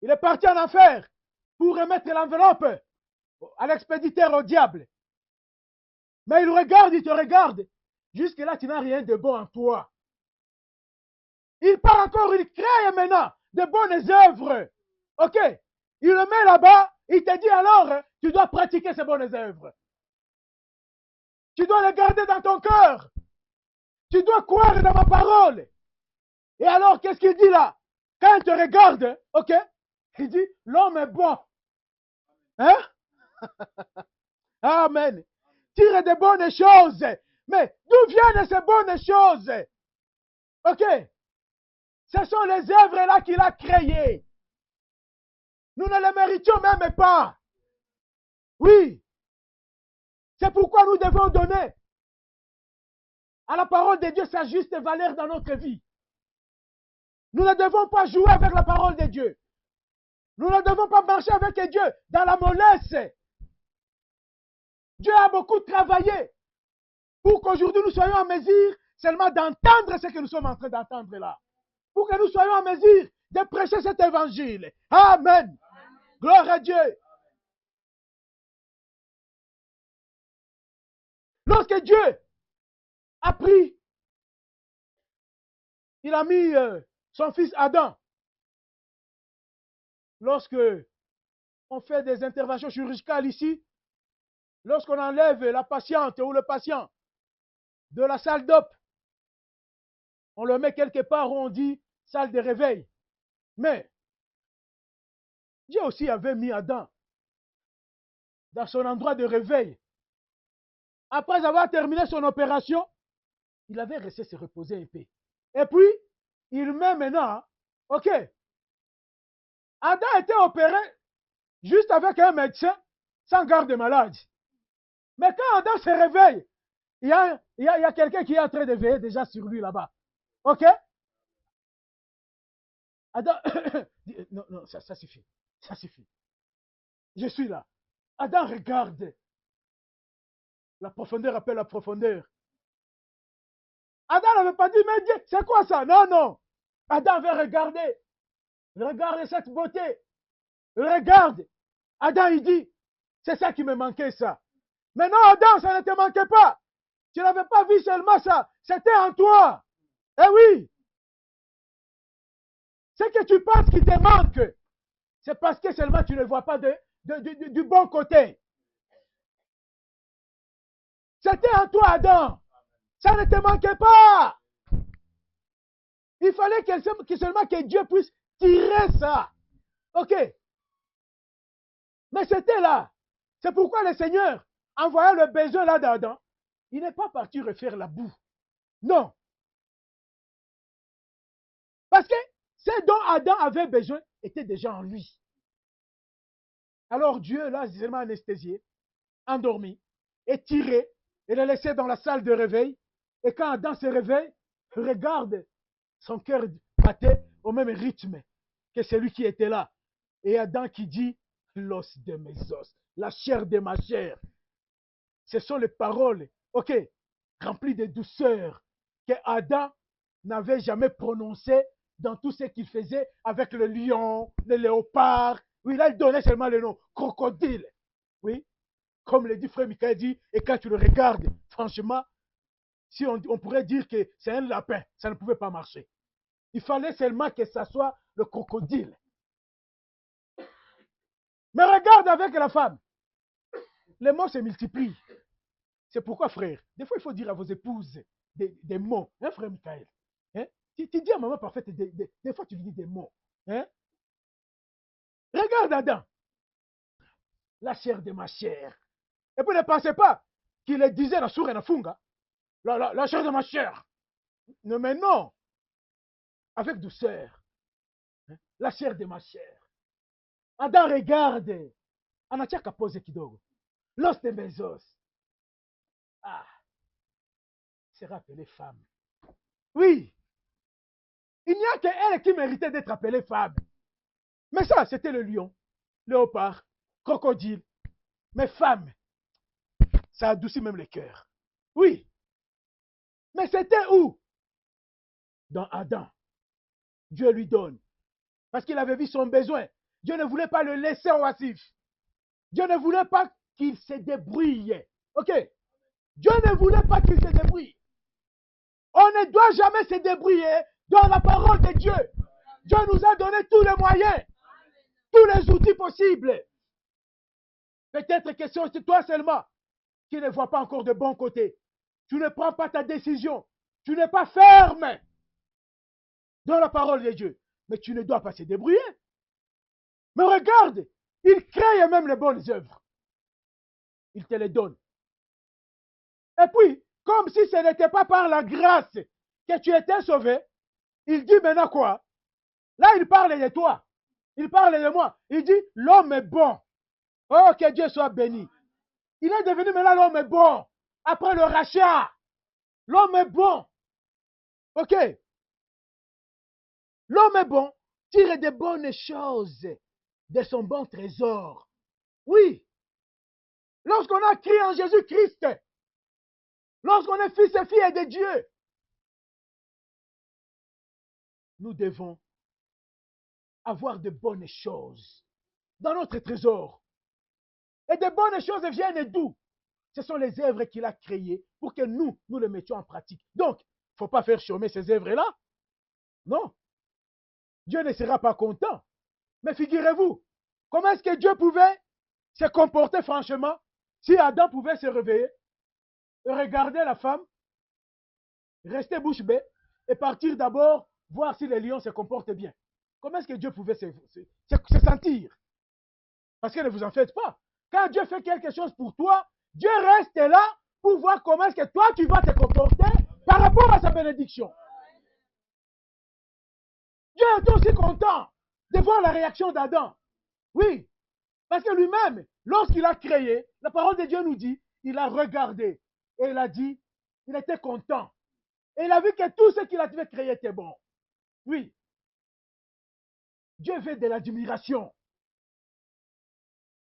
Il est parti en enfer pour remettre l'enveloppe à l'expéditeur, au diable. Mais il regarde, il te regarde. Jusque-là, tu n'as rien de bon en toi. Il part encore, il crée maintenant de bonnes œuvres. Ok? Il le met là-bas, il te dit alors, tu dois pratiquer ces bonnes œuvres. Tu dois les garder dans ton cœur. Tu dois croire dans ma parole. Et alors, qu'est-ce qu'il dit là? Quand il te regarde, ok? Il dit, l'homme est bon. Hein? Amen. Tire de bonnes choses. Mais d'où viennent ces bonnes choses? Ok? Ce sont les œuvres là qu'il a créées. Nous ne les méritions même pas. Oui. C'est pourquoi nous devons donner à la parole de Dieu sa juste valeur dans notre vie. Nous ne devons pas jouer avec la parole de Dieu. Nous ne devons pas marcher avec Dieu dans la mollesse. Dieu a beaucoup travaillé pour qu'aujourd'hui nous soyons en mesure seulement d'entendre ce que nous sommes en train d'entendre là. Pour que nous soyons en mesure de prêcher cet évangile. Amen. Gloire à Dieu. Lorsque Dieu a pris, il a mis son fils Adam. Lorsque on fait des interventions chirurgicales ici, lorsqu'on enlève la patiente ou le patient de la salle d'op, on le met quelque part où on dit salle de réveil. Mais Dieu aussi avait mis Adam dans son endroit de réveil. Après avoir terminé son opération, il avait resté se reposer un peu. Et puis, il met maintenant, ok, Adam était opéré juste avec un médecin sans garde malade. Mais quand Adam se réveille, il y a quelqu'un qui est en train de veiller déjà sur lui là-bas. Ok? Adam, non, non, ça suffit. Ça suffit. Je suis là. Adam regarde. La profondeur appelle la profondeur. Adam n'avait pas dit, mais Dieu, c'est quoi ça? Non, non. Adam avait regardé. Regarde cette beauté. Regarde. Adam, il dit, c'est ça qui me manquait, ça. Mais non, Adam, ça ne te manquait pas. Tu n'avais pas vu seulement ça. C'était en toi. Eh oui. Ce que tu penses qui te manque, c'est parce que seulement tu ne vois pas du bon côté. C'était en toi, Adam. Ça ne te manquait pas. Il fallait seulement que Dieu puisse tirer ça. Ok. Mais c'était là. C'est pourquoi le Seigneur, en voyant le besoin là d'Adam, il n'est pas parti refaire la boue. Non. Parce que ce dont Adam avait besoin était déjà en lui. Alors Dieu l'a seulement anesthésié, endormi, et tiré, et le laissé dans la salle de réveil. Et quand Adam se réveille, regarde, son cœur battait au même rythme que celui qui était là. Et Adam qui dit, l'os de mes os, la chair de ma chair. Ce sont les paroles, ok, remplies de douceur que Adam n'avait jamais prononcées dans tout ce qu'il faisait avec le lion, le léopard. Oui, là, il donnait seulement le nom, crocodile. Oui, comme le dit frère Michael dit, et quand tu le regardes, franchement, si on pourrait dire que c'est un lapin, ça ne pouvait pas marcher. Il fallait seulement que ça soit le crocodile. Mais regarde avec la femme. Les mots se multiplient. C'est pourquoi, frère, des fois, il faut dire à vos épouses des mots. Hein, frère Michael? Hein? Tu dis à maman parfaite, des fois, tu lui dis des mots. Hein? Regarde Adam. La chair de ma chair. Et puis ne pensez pas qu'il le disait la sourd et la funga. La chair de ma chair. Non, mais non. Avec douceur. Hein? La chair de ma chair. Adam, regarde. Anachaka pose kidogo. L'os de mes os. Ah. Sera appelée femme. Oui. Il n'y a qu'elle qui méritait d'être appelée femme. Mais ça, c'était le lion, léopard, crocodile. Mais femme, ça adoucit même le cœur. Oui. Mais c'était où? Dans Adam. Dieu lui donne. Parce qu'il avait vu son besoin. Dieu ne voulait pas le laisser oisif. Dieu ne voulait pas qu'il se débrouille. Ok? Dieu ne voulait pas qu'il se débrouille. On ne doit jamais se débrouiller dans la parole de Dieu. Dieu nous a donné tous les moyens, tous les outils possibles. Peut-être que c'est toi seulement qui ne vois pas encore de bon côté. Tu ne prends pas ta décision. Tu n'es pas ferme dans la parole de Dieu. Mais tu ne dois pas se débrouiller. Mais regarde, il crée même les bonnes œuvres. Il te les donne. Et puis, comme si ce n'était pas par la grâce que tu étais sauvé, il dit maintenant quoi? Là, il parle de toi. Il parle de moi. Il dit, l'homme est bon. Oh, que Dieu soit béni. Il est devenu maintenant l'homme est bon. Après le rachat. L'homme est bon. Ok. L'homme est bon, tire des bonnes choses de son bon trésor. Oui, lorsqu'on a crié en Jésus-Christ, lorsqu'on est fils et filles de Dieu, nous devons avoir de bonnes choses dans notre trésor. Et de bonnes choses viennent d'où? Ce sont les œuvres qu'il a créées pour que nous les mettions en pratique. Donc, il ne faut pas faire chômer ces œuvres-là. Non. Dieu ne sera pas content. Mais figurez-vous, comment est-ce que Dieu pouvait se comporter franchement si Adam pouvait se réveiller, regarder la femme, rester bouche bée et partir d'abord voir si les lions se comportent bien? Comment est-ce que Dieu pouvait se sentir? Parce que ne vous en faites pas. Quand Dieu fait quelque chose pour toi, Dieu reste là pour voir comment est-ce que toi tu vas te comporter par rapport à sa bénédiction. Dieu est aussi content de voir la réaction d'Adam. Oui, parce que lui-même, lorsqu'il a créé, la parole de Dieu nous dit, il a regardé et il a dit, il était content. Et il a vu que tout ce qu'il avait créé était bon. Oui. Dieu veut de l'admiration.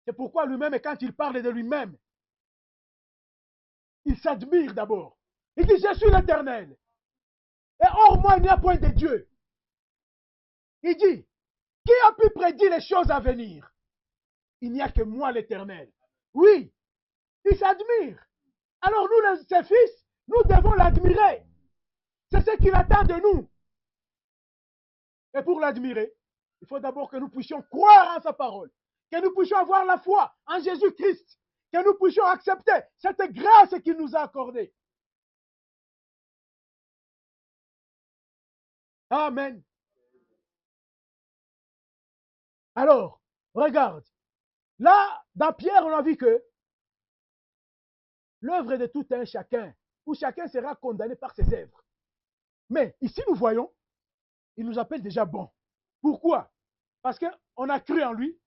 C'est pourquoi lui-même, quand il parle de lui-même, il s'admire d'abord. Il dit, je suis l'Éternel. Et hors moi, il n'y a point de Dieu. Il dit, qui a pu prédire les choses à venir? Il n'y a que moi, l'Éternel. Oui, il s'admire. Alors nous, ses fils, nous devons l'admirer. C'est ce qu'il attend de nous. Et pour l'admirer, il faut d'abord que nous puissions croire en sa parole, que nous puissions avoir la foi en Jésus-Christ, que nous puissions accepter cette grâce qu'il nous a accordée. Amen. Alors, regarde. Là, dans Pierre, on a vu que l'œuvre de tout un chacun, où chacun sera condamné par ses œuvres. Mais ici, nous voyons, il nous appelle déjà bon. Pourquoi? Parce qu'on a cru en lui,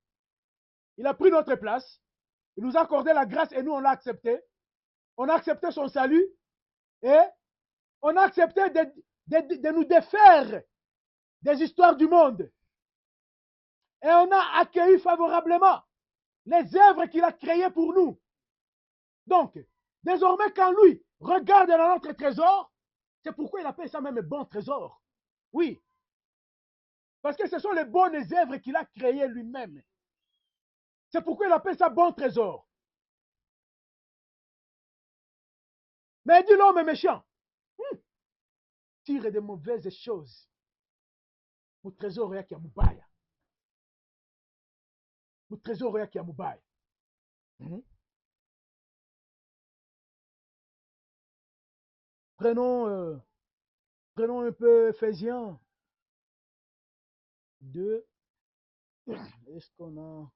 il a pris notre place, il nous a accordé la grâce et nous, on l'a accepté. On a accepté son salut et on a accepté de nous défaire des histoires du monde. Et on a accueilli favorablement les œuvres qu'il a créées pour nous. Donc, désormais, quand lui regarde dans notre trésor, c'est pourquoi il appelle ça même bon trésor. Oui. Parce que ce sont les bonnes œuvres qu'il a créées lui-même. C'est pourquoi il appelle ça bon trésor. Mais il dit l'homme est méchant. Tire de mauvaises choses. Mon trésor est qui a mubaya. Mon trésor est qui a mubaya. Prenons un peu Ephésiens 2. Est-ce qu'on a...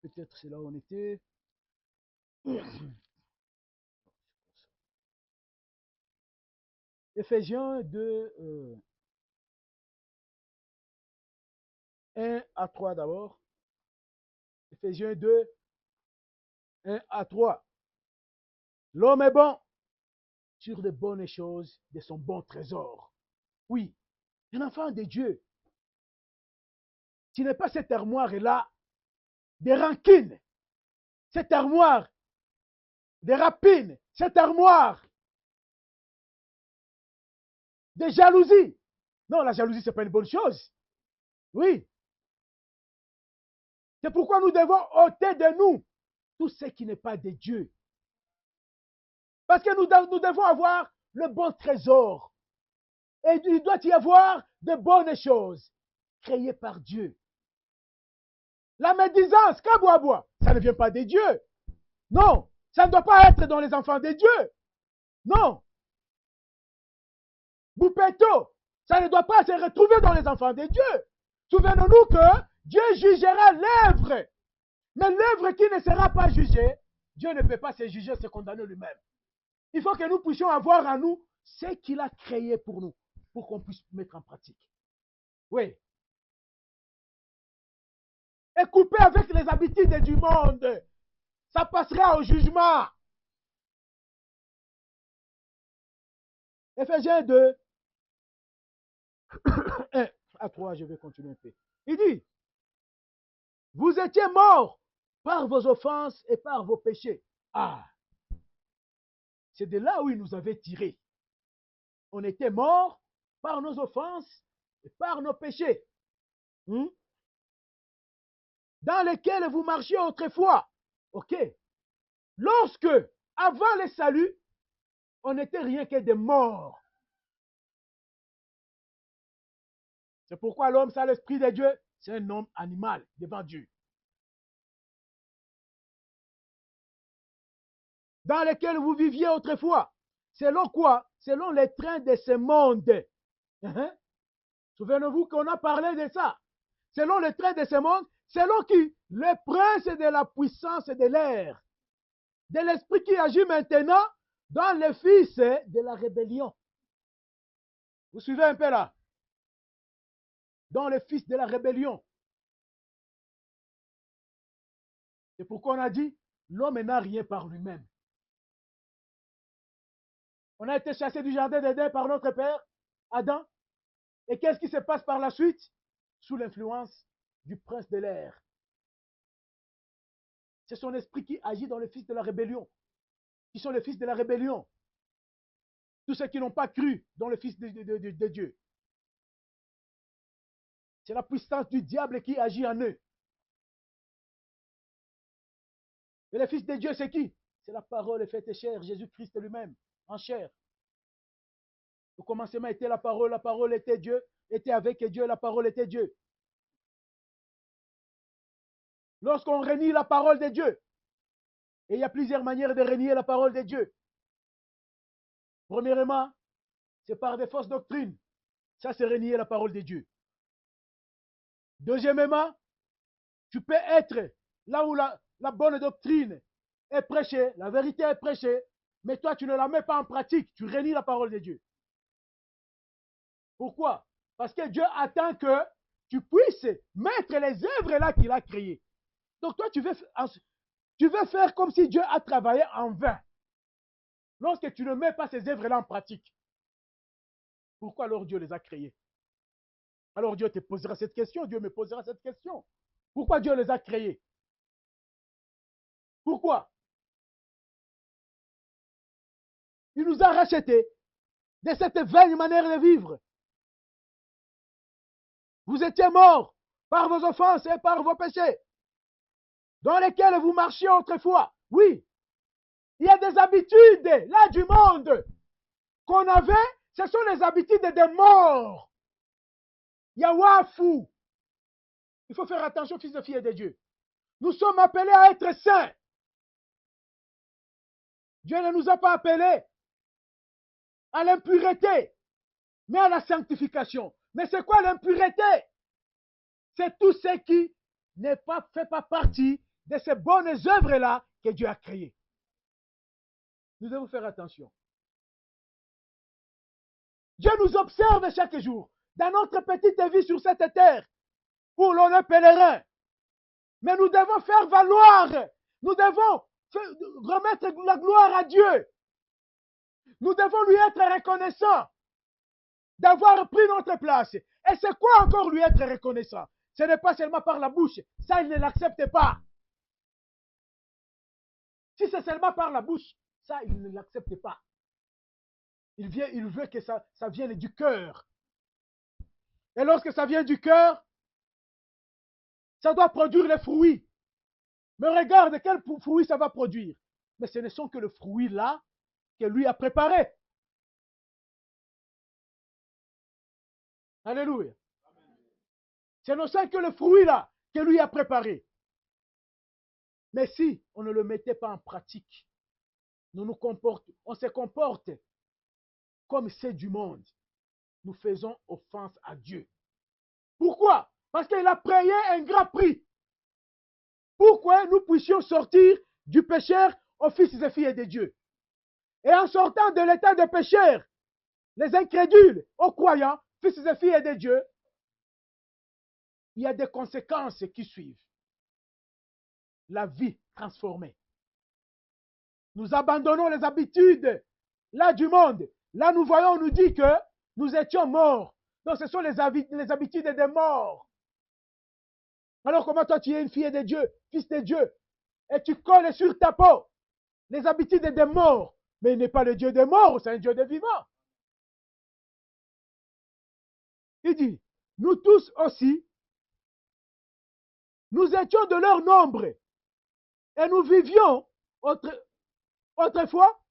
Peut-être c'est là où on était. Ephésiens 2, 1 à 3 d'abord. Ephésiens 2, 1 à 3. L'homme est bon sur de bonnes choses de son bon trésor. Oui, un enfant de Dieu. Tu n'es pas cette armoire-là de rancune, cette armoire de rapine, cette armoire de jalousie. Non, la jalousie, ce n'est pas une bonne chose. Oui. C'est pourquoi nous devons ôter de nous tout ce qui n'est pas de Dieu. Parce que nous devons avoir le bon trésor. Et il doit y avoir de bonnes choses créées par Dieu. La médisance, kaboua, ça ne vient pas de Dieu. Non, ça ne doit pas être dans les enfants de Dieu. Non. Boupeto, ça ne doit pas se retrouver dans les enfants de Dieu. Souvenons-nous que Dieu jugera l'œuvre. Mais l'œuvre qui ne sera pas jugée, Dieu ne peut pas se juger, se condamner lui-même. Il faut que nous puissions avoir en nous ce qu'il a créé pour nous, pour qu'on puisse mettre en pratique. Oui. Et couper avec les habitudes du monde, ça passera au jugement. Éphésiens 2, 1 à 3, je vais continuer un peu. Il dit, vous étiez morts par vos offenses et par vos péchés. Ah, c'est de là où il nous avait tirés. On était morts par nos offenses et par nos péchés. Dans lesquels vous marchiez autrefois. OK. Lorsque, avant le salut, on n'était rien que des morts. C'est pourquoi l'homme sans l'esprit de Dieu, c'est un homme animal devant Dieu. Dans lesquels vous viviez autrefois. Selon quoi? Selon les trains de ce monde. Souvenez-vous qu'on a parlé de ça. Selon les trains de ce monde, selon qui? Le prince de la puissance de l'air. De l'esprit qui agit maintenant dans les fils de la rébellion. Vous suivez un peu là? Dans les fils de la rébellion. C'est pourquoi on a dit, l'homme n'a rien par lui-même. On a été chassé du jardin d'Éden par notre père, Adam. Et qu'est-ce qui se passe par la suite? Sous l'influence du prince de l'air. C'est son esprit qui agit dans les fils de la rébellion. Qui sont les fils de la rébellion. Tous ceux qui n'ont pas cru dans le fils de Dieu. C'est la puissance du diable qui agit en eux. Et le fils de Dieu, c'est qui? C'est la parole faite chair, Jésus-Christ lui-même, en chair. Au commencement était la parole était Dieu, était avec Dieu, la parole était Dieu. Lorsqu'on renie la parole de Dieu, et il y a plusieurs manières de renier la parole de Dieu. Premièrement, c'est par des fausses doctrines. Ça, c'est renier la parole de Dieu. Deuxièmement, tu peux être là où la bonne doctrine est prêchée, la vérité est prêchée, mais toi, tu ne la mets pas en pratique, tu renies la parole de Dieu. Pourquoi? Parce que Dieu attend que tu puisses mettre les œuvres là qu'il a créées. Donc toi, tu veux faire comme si Dieu a travaillé en vain. Lorsque tu ne mets pas ces œuvres-là en pratique, pourquoi alors Dieu les a créées? Alors Dieu te posera cette question, Dieu me posera cette question. Pourquoi Dieu les a créées? Pourquoi? Il nous a rachetés de cette vaine manière de vivre. Vous étiez morts par vos offenses et par vos péchés, dans lesquels vous marchiez autrefois. Oui, il y a des habitudes là du monde qu'on avait, ce sont les habitudes des morts. Yawafu. Il faut faire attention, fils de filles de Dieu. Nous sommes appelés à être saints. Dieu ne nous a pas appelés à l'impureté, mais à la sanctification. Mais c'est quoi l'impureté? C'est tout ce qui ne fait pas partie de ces bonnes œuvres-là que Dieu a créées. Nous devons faire attention. Dieu nous observe chaque jour dans notre petite vie sur cette terre où l'on est pèlerin. Mais nous devons faire valoir, nous devons remettre la gloire à Dieu. Nous devons lui être reconnaissants d'avoir pris notre place. Et c'est quoi encore lui être reconnaissant? Ce n'est pas seulement par la bouche. Ça, il ne l'accepte pas. Si c'est seulement par la bouche, ça, il ne l'accepte pas. Il veut que ça vienne du cœur. Et lorsque ça vient du cœur, ça doit produire les fruits. Mais regarde quel fruit ça va produire. Mais ce ne sont que les fruits là que lui a préparés. Alléluia. Ce ne sont que les fruits là que lui a préparés. Mais si on ne le mettait pas en pratique, on se comporte comme c'est du monde. Nous faisons offense à Dieu. Pourquoi? Parce qu'il a payé un grand prix. Pourquoi nous puissions sortir du pécheur aux fils et filles de Dieu? Et en sortant de l'état de pécheur, les incrédules aux croyants, fils et filles de Dieu, il y a des conséquences qui suivent. La vie transformée. Nous abandonnons les habitudes là du monde, Là, nous voyons, on nous dit que nous étions morts. Donc, ce sont les habitudes des morts. Alors, comment toi, tu es une fille de Dieu, fils de Dieu, et tu colles sur ta peau les habitudes des morts. Mais il n'est pas le Dieu des morts, c'est un Dieu des vivants. Il dit, nous tous aussi, nous étions de leur nombre, et nous vivions autrefois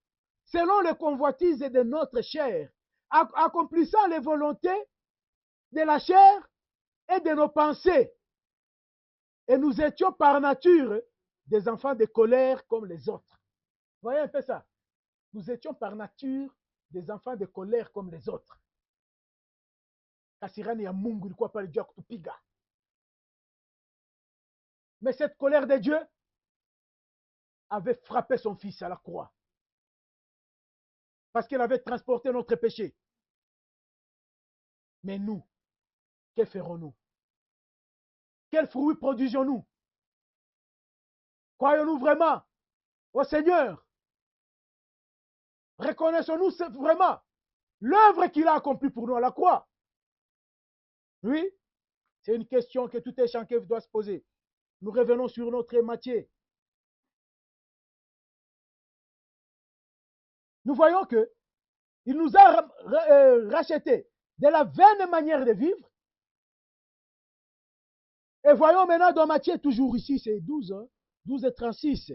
selon les convoitises de notre chair, accomplissant les volontés de la chair et de nos pensées. Et nous étions par nature des enfants de colère comme les autres. Voyez un peu ça. Nous étions par nature des enfants de colère comme les autres. Kasirani ya Mungu ilikuwa pale juu ya kutupiga. Mais cette colère de Dieu avait frappé son fils à la croix. Parce qu'il avait transporté notre péché. Mais nous, que ferons-nous? Quels fruits produisons-nous? Croyons-nous vraiment au Seigneur? Reconnaissons-nous vraiment l'œuvre qu'il a accomplie pour nous à la croix? Oui, c'est une question que tout un chacun doit se poser. Nous revenons sur notre Matthieu. Nous voyons que il nous a racheté de la vaine manière de vivre. Et voyons maintenant dans Matthieu, toujours ici, c'est 12, hein, 12 et 36.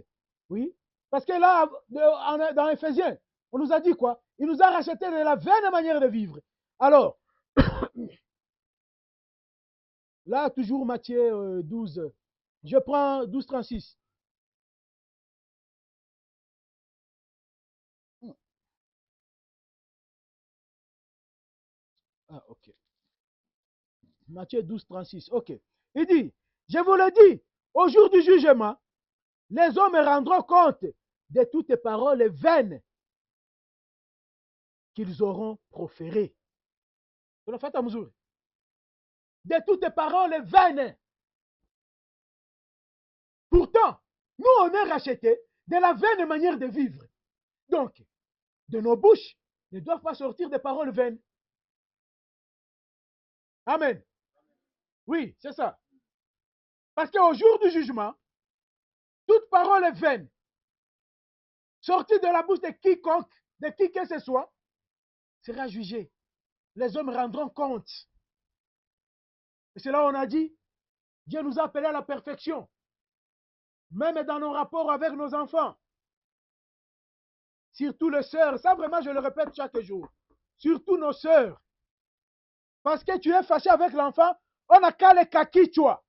Oui, parce que là, dans Éphésiens, on nous a dit quoi? Il nous a racheté de la vaine manière de vivre. Alors, là, toujours Matthieu 12. Je prends 12, 36. Ah, ok. Matthieu 12, 36. Ok. Il dit, je vous le dis, au jour du jugement, les hommes rendront compte de toutes les paroles vaines qu'ils auront proférées. De toutes les paroles vaines. Pourtant, nous, on est rachetés de la vaine manière de vivre. Donc, de nos bouches ne doivent pas sortir des paroles vaines. Amen. Oui, c'est ça. Parce qu'au jour du jugement, toute parole vaine, sortie de la bouche de quiconque, de qui que ce soit, sera jugée. Les hommes rendront compte. Et c'est là où on a dit, Dieu nous a appelés à la perfection. Même dans nos rapports avec nos enfants. Surtout les sœurs. Ça, vraiment, je le répète chaque jour. Surtout nos sœurs. Parce que tu es fâché avec l'enfant, on n'a qu'à les kakichua.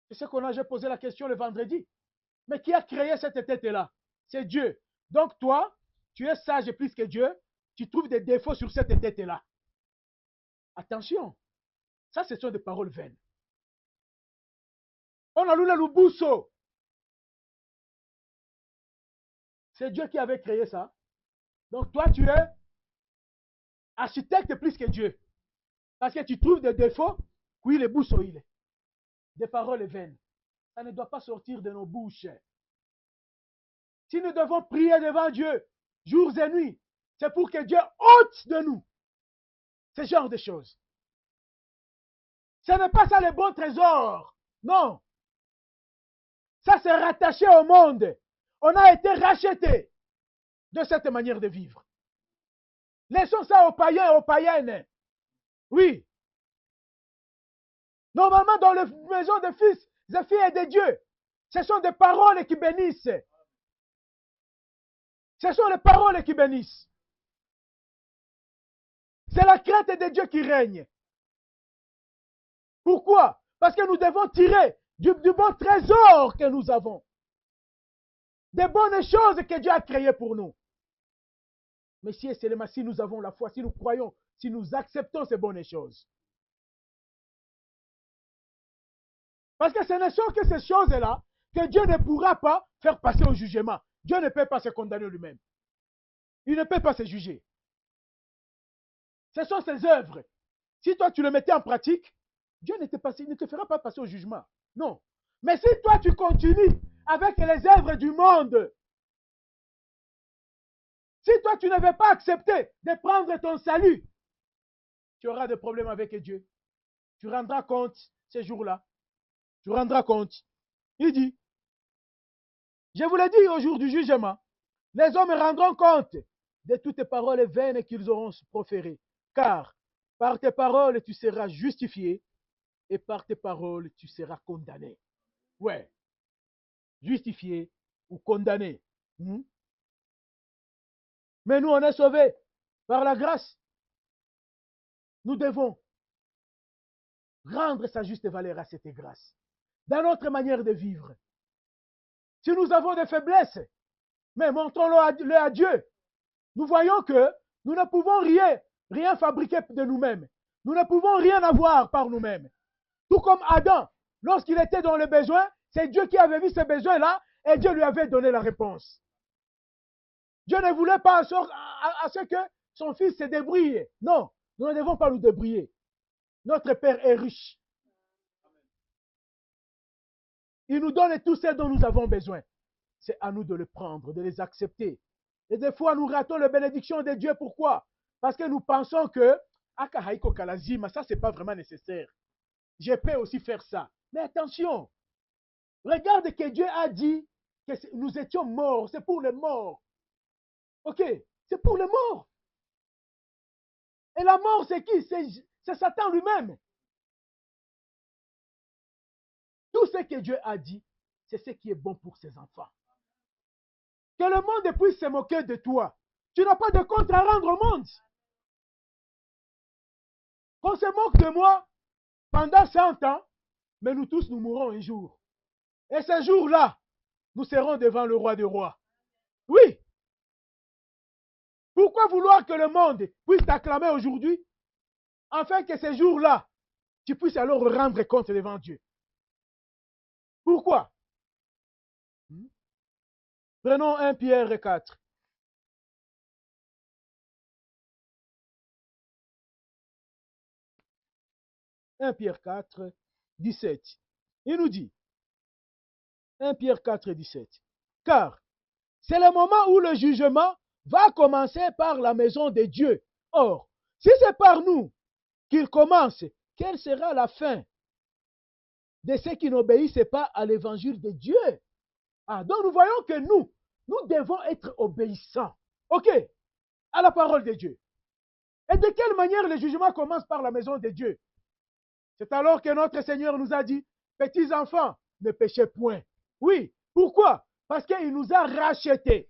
C'est ce qu'on a, j'ai posé la question le vendredi. Mais qui a créé cette tête-là? C'est Dieu. Donc toi, tu es sage plus que Dieu, tu trouves des défauts sur cette tête-là. Attention, ça ce sont des paroles vaines. On a le bousso. C'est Dieu qui avait créé ça. Donc toi, tu es architecte plus que Dieu. Parce que tu trouves des défauts, oui, les bousso, il est. Des paroles vaines. Ça ne doit pas sortir de nos bouches. Si nous devons prier devant Dieu, jours et nuits, c'est pour que Dieu ôte de nous ce genre de choses. Ce n'est pas ça le bon trésor. Non. Ça, c'est rattaché au monde. On a été racheté de cette manière de vivre. Laissons ça aux païens et aux païennes. Oui. Normalement, dans les maisons des fils, des filles et de Dieu, ce sont des paroles qui bénissent. Ce sont les paroles qui bénissent. C'est la crainte de Dieu qui règne. Pourquoi? Parce que nous devons tirer du bon trésor que nous avons. Des bonnes choses que Dieu a créées pour nous. Mais si seulement si nous avons la foi, si nous croyons, si nous acceptons ces bonnes choses. Parce que ce ne sont que ces choses-là que Dieu ne pourra pas faire passer au jugement. Dieu ne peut pas se condamner lui-même. Il ne peut pas se juger. Ce sont ses œuvres. Si toi tu le mettais en pratique, Dieu ne te fera pas passer au jugement. Non. Mais si toi tu continues avec les œuvres du monde, Si toi, tu n'avais pas accepté de prendre ton salut, tu auras des problèmes avec Dieu. Tu rendras compte ces jours-là. Tu rendras compte. Il dit, je vous l'ai dit au jour du jugement, les hommes rendront compte de toutes les paroles vaines qu'ils auront proférées. Car par tes paroles, tu seras justifié et par tes paroles, tu seras condamné. Ouais, justifié ou condamné. Mais nous, on est sauvés par la grâce. Nous devons rendre sa juste valeur à cette grâce. Dans notre manière de vivre. Si nous avons des faiblesses, mais montrons-le à Dieu. Nous voyons que nous ne pouvons rien fabriquer de nous-mêmes. Nous ne pouvons rien avoir par nous-mêmes. Tout comme Adam, lorsqu'il était dans le besoin, c'est Dieu qui avait vu ce besoin-là et Dieu lui avait donné la réponse. Dieu ne voulait pas à ce que son fils se débrouille. Non, nous ne devons pas nous débrouiller. Notre Père est riche. Il nous donne tout ce dont nous avons besoin. C'est à nous de le prendre, de les accepter. Et des fois, nous ratons la bénédiction de Dieu. Pourquoi? Parce que nous pensons que ça, ce n'est pas vraiment nécessaire. Je peux aussi faire ça. Mais attention, regarde que Dieu a dit que nous étions morts. C'est pour les morts. Ok, c'est pour les morts. Et la mort, c'est qui? C'est Satan lui-même. Tout ce que Dieu a dit, c'est ce qui est bon pour ses enfants. Que le monde puisse se moquer de toi. Tu n'as pas de compte à rendre au monde. Qu'on se moque de moi pendant 100 ans, mais nous tous, nous mourrons un jour. Et ce jour-là, nous serons devant le roi des rois. Oui. Pourquoi vouloir que le monde puisse t'acclamer aujourd'hui, afin que ce jour-là, tu puisses alors rendre compte devant Dieu? Pourquoi? Prenons 1 Pierre 4. « 1 Pierre 4, 17. Il nous dit, 1 Pierre 4, 17. Car c'est le moment où le jugement va commencer par la maison de Dieu. Or, si c'est par nous qu'il commence, quelle sera la fin de ceux qui n'obéissent pas à l'évangile de Dieu? Donc nous voyons que nous devons être obéissants. Ok, à la parole de Dieu. Et de quelle manière le jugement commence par la maison de Dieu? C'est alors que notre Seigneur nous a dit, petits enfants, ne péchez point. Oui, pourquoi? Parce qu'il nous a rachetés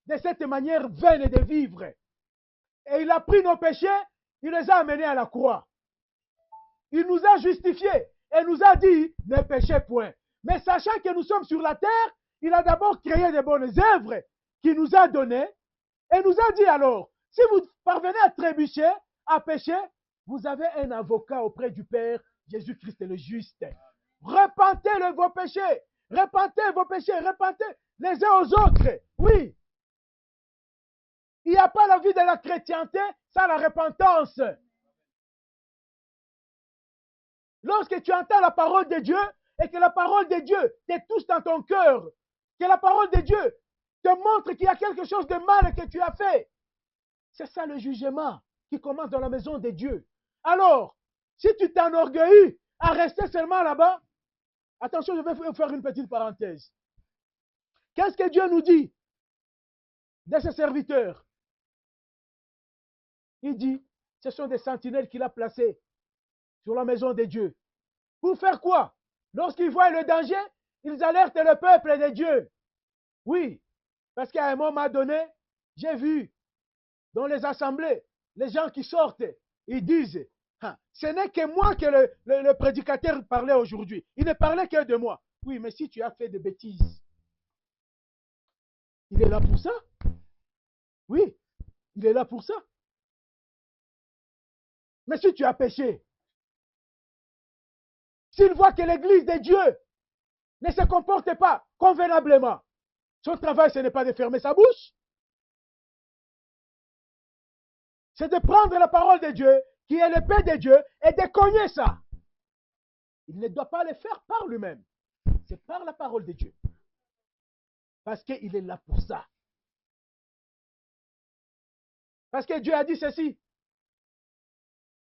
de cette manière vaine de vivre. Et il a pris nos péchés, il les a amenés à la croix. Il nous a justifiés et nous a dit, ne péchez point. Mais sachant que nous sommes sur la terre, il a d'abord créé de bonnes œuvres qu'il nous a données et nous a dit alors, si vous parvenez à trébucher, à pécher, vous avez un avocat auprès du Père, Jésus-Christ le juste. Repentez vos péchés, repentez les uns aux autres. Oui. Il n'y a pas la vie de la chrétienté sans la repentance. Lorsque tu entends la parole de Dieu et que la parole de Dieu te touche dans ton cœur, que la parole de Dieu te montre qu'il y a quelque chose de mal que tu as fait, c'est ça le jugement qui commence dans la maison de Dieu. Alors, si tu t'enorgueillis à rester seulement là-bas, attention, je vais faire une petite parenthèse. Qu'est-ce que Dieu nous dit de ses serviteurs? Il dit, ce sont des sentinelles qu'il a placées sur la maison de Dieu. Pour faire quoi? Lorsqu'ils voient le danger, ils alertent le peuple de Dieu. Oui, parce qu'à un moment donné, j'ai vu dans les assemblées, les gens qui sortent, ils disent, ce n'est que moi que le prédicateur parlait aujourd'hui. Il ne parlait que de moi. Oui, mais si tu as fait des bêtises, il est là pour ça. Oui, il est là pour ça. Mais si tu as péché, s'il voit que l'église de Dieu ne se comporte pas convenablement, son travail, ce n'est pas de fermer sa bouche. C'est de prendre la parole de Dieu, qui est l'épée de Dieu, et de cogner ça. Il ne doit pas le faire par lui-même. C'est par la parole de Dieu. Parce qu'il est là pour ça. Parce que Dieu a dit ceci.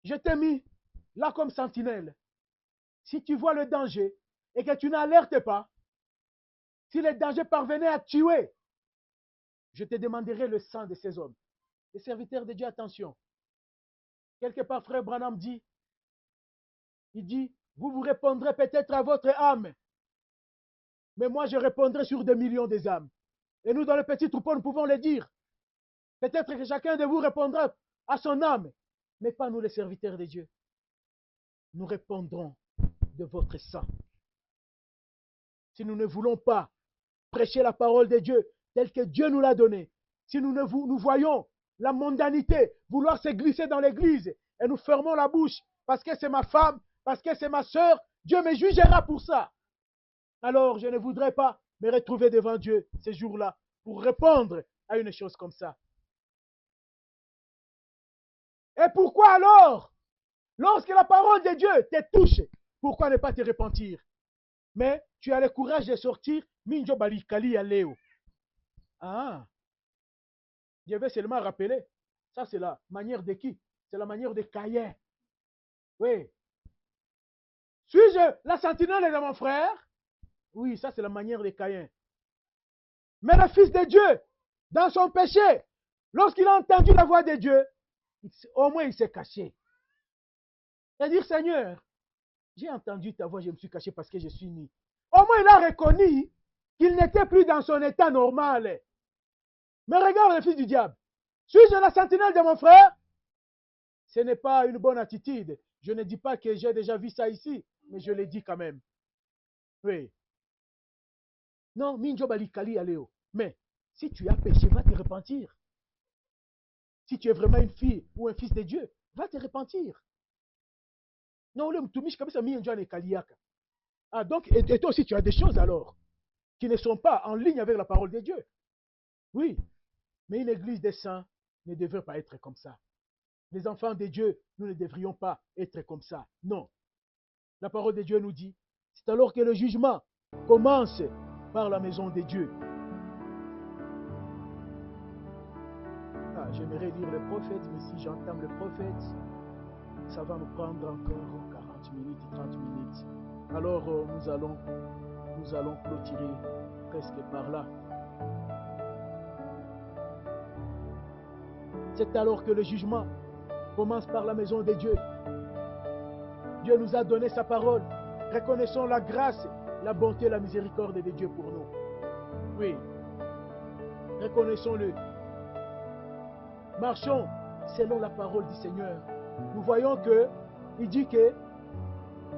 Je t'ai mis là comme sentinelle. Si tu vois le danger et que tu n'alertes pas, si le danger parvenait à tuer, je te demanderai le sang de ces hommes. Les serviteurs de Dieu, attention. Quelque part, frère Branham dit, il dit, vous vous répondrez peut-être à votre âme, mais moi je répondrai sur des millions des âmes. Et nous, dans le petit troupeau, nous pouvons le dire. Peut-être que chacun de vous répondra à son âme, mais pas nous les serviteurs de Dieu. Nous répondrons de votre sang. Si nous ne voulons pas prêcher la parole de Dieu telle que Dieu nous l'a donnée, si nous voyons la mondanité vouloir se glisser dans l'église et nous fermons la bouche parce que c'est ma femme, parce que c'est ma soeur, Dieu me jugera pour ça. Alors je ne voudrais pas me retrouver devant Dieu ces jours-là pour répondre à une chose comme ça. Et pourquoi alors, lorsque la parole de Dieu te touche, pourquoi ne pas te repentir? Mais tu as le courage de sortir, Minjo Balikali Aléo. Ah, je vais seulement rappeler, ça c'est la manière de qui? C'est la manière de Caïn. Oui. Suis-je la sentinelle de mon frère? Oui, ça c'est la manière de Caïn. Mais le Fils de Dieu, dans son péché, lorsqu'il a entendu la voix de Dieu, au moins il s'est caché. C'est-à-dire, Seigneur, j'ai entendu ta voix, je me suis caché parce que je suis né. Au moins il a reconnu qu'il n'était plus dans son état normal. Mais regarde le fils du diable. Suis-je la sentinelle de mon frère? Ce n'est pas une bonne attitude. Je ne dis pas que j'ai déjà vu ça ici, mais je le dis quand même. Oui. Non, Minjo Balikali Aléo. Mais si tu as péché, va te repentir. Si tu es vraiment une fille ou un fils de Dieu, va te repentir. Non, le mtumishi kabisa Minjo Kaliaka. Ah, donc, et toi aussi, tu as des choses alors qui ne sont pas en ligne avec la parole de Dieu. Oui, mais une église des saints ne devrait pas être comme ça. Les enfants de Dieu, nous ne devrions pas être comme ça. Non. La parole de Dieu nous dit, c'est alors que le jugement commence par la maison de Dieu. Ah, j'aimerais lire le prophète, mais si j'entame le prophète, ça va nous prendre encore 40 minutes, 30 minutes. Alors nous allons clôturer presque par là. C'est alors que le jugement commence par la maison de Dieu. Dieu nous a donné sa parole. Reconnaissons la grâce, la bonté et la miséricorde de Dieu pour nous. Oui. Reconnaissons-le. Marchons selon la parole du Seigneur. Nous voyons que il dit que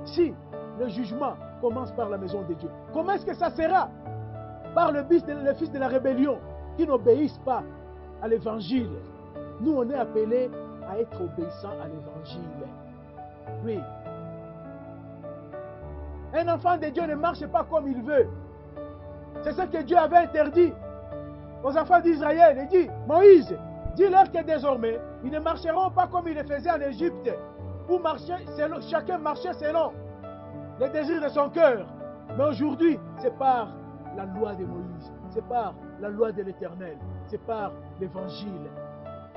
si le jugement commence par la maison de Dieu, comment est-ce que ça sera? Par le fils de la rébellion qui n'obéissent pas à l'évangile. Nous, on est appelés à être obéissants à l'évangile. Oui. Un enfant de Dieu ne marche pas comme il veut. C'est ce que Dieu avait interdit aux enfants d'Israël. Il dit, Moïse, dis-leur que désormais, ils ne marcheront pas comme ils le faisaient en Égypte, où chacun marchait selon les désirs de son cœur. Mais aujourd'hui, c'est par la loi de Moïse, c'est par la loi de l'Éternel, c'est par l'évangile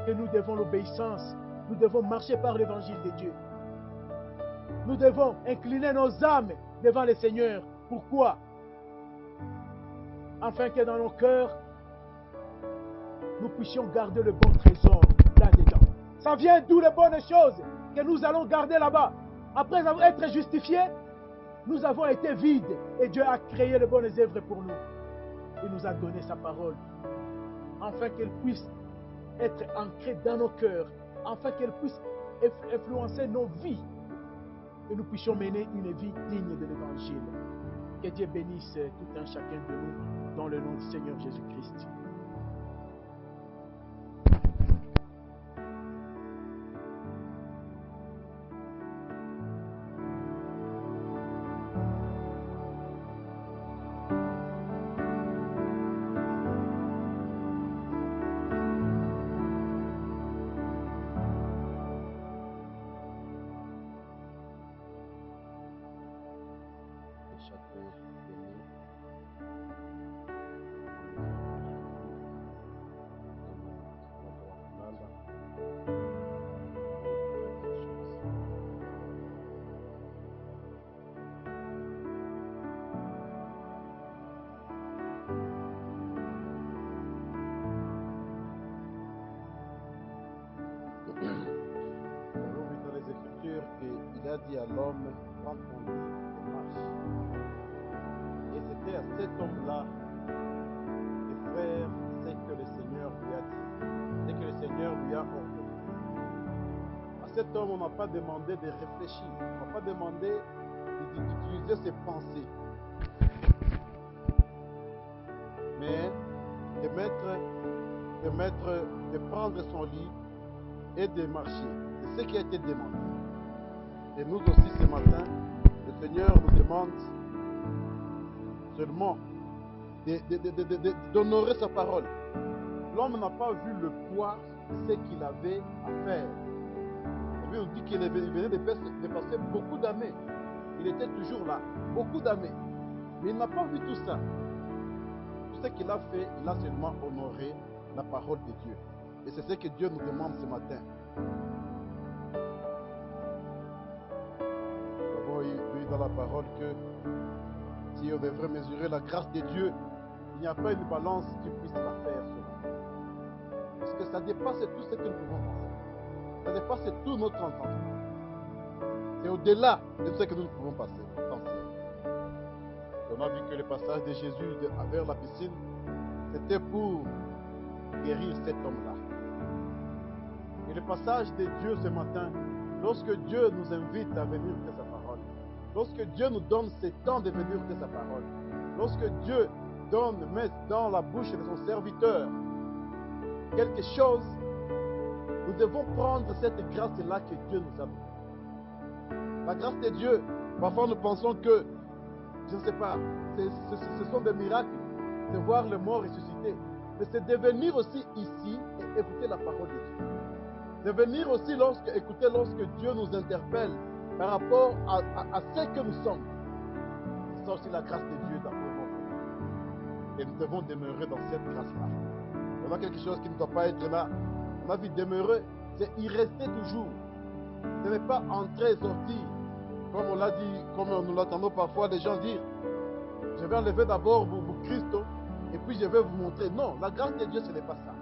que nous devons l'obéissance. Nous devons marcher par l'évangile de Dieu. Nous devons incliner nos âmes devant le Seigneur. Pourquoi? Afin que dans nos cœurs, nous puissions garder le bon trésor là-dedans. Ça vient d'où les bonnes choses que nous allons garder là-bas. Après être justifiés, nous avons été vides et Dieu a créé les bonnes œuvres pour nous. Il nous a donné sa parole afin qu'elle puisse être ancrée dans nos cœurs, afin qu'elle puisse influencer nos vies, que nous puissions mener une vie digne de l'Évangile. Que Dieu bénisse tout un chacun de nous dans le nom du Seigneur Jésus-Christ. a dit à l'homme, prends ton lit et marche. Et c'était à cet homme-là de faire ce que le Seigneur lui a dit, ce que le Seigneur lui a ordonné. À cet homme, on n'a pas demandé de réfléchir, on n'a pas demandé d'utiliser ses pensées, mais de prendre son lit et de marcher. C'est ce qui a été demandé. Et nous aussi ce matin, le Seigneur nous demande seulement d'honorer sa parole. L'homme n'a pas vu le poids de ce qu'il avait à faire. La Bible nous dit qu'il venait de passer beaucoup d'années. Il était toujours là, beaucoup d'années. Mais il n'a pas vu tout ça. Tout ce qu'il a fait, il a seulement honoré la parole de Dieu. Et c'est ce que Dieu nous demande ce matin. Nous avons vu dans la parole que si on devrait mesurer la grâce de Dieu, il n'y a pas une balance qui puisse la faire selon. Parce que ça dépasse tout ce que nous pouvons penser. Ça dépasse tout notre entendement. C'est au-delà de ce que nous pouvons penser. On a vu que le passage de Jésus vers la piscine, c'était pour guérir cet homme-là. Et le passage de Dieu ce matin, lorsque Dieu nous invite à venir de sa parole, lorsque Dieu nous donne ce temps de venir de sa parole, lorsque Dieu met dans la bouche de son serviteur quelque chose, nous devons prendre cette grâce-là que Dieu nous a donnée. La grâce de Dieu, parfois nous pensons que, je ne sais pas, ce sont des miracles, de voir le mort ressusciter. Mais c'est de venir aussi ici et écouter la parole de Dieu. De venir aussi écouter lorsque Dieu nous interpelle par rapport à ce que nous sommes. C'est ça aussi la grâce de Dieu dans notre vie. Et nous devons demeurer dans cette grâce-là. On a quelque chose qui ne doit pas être là. On a vu demeurer, c'est y rester toujours. Ce n'est pas entrer et sortir. Comme on l'a dit, comme nous l'entendons parfois les gens dire, je vais enlever d'abord vous Christ et puis je vais vous montrer. Non, la grâce de Dieu, ce n'est pas ça.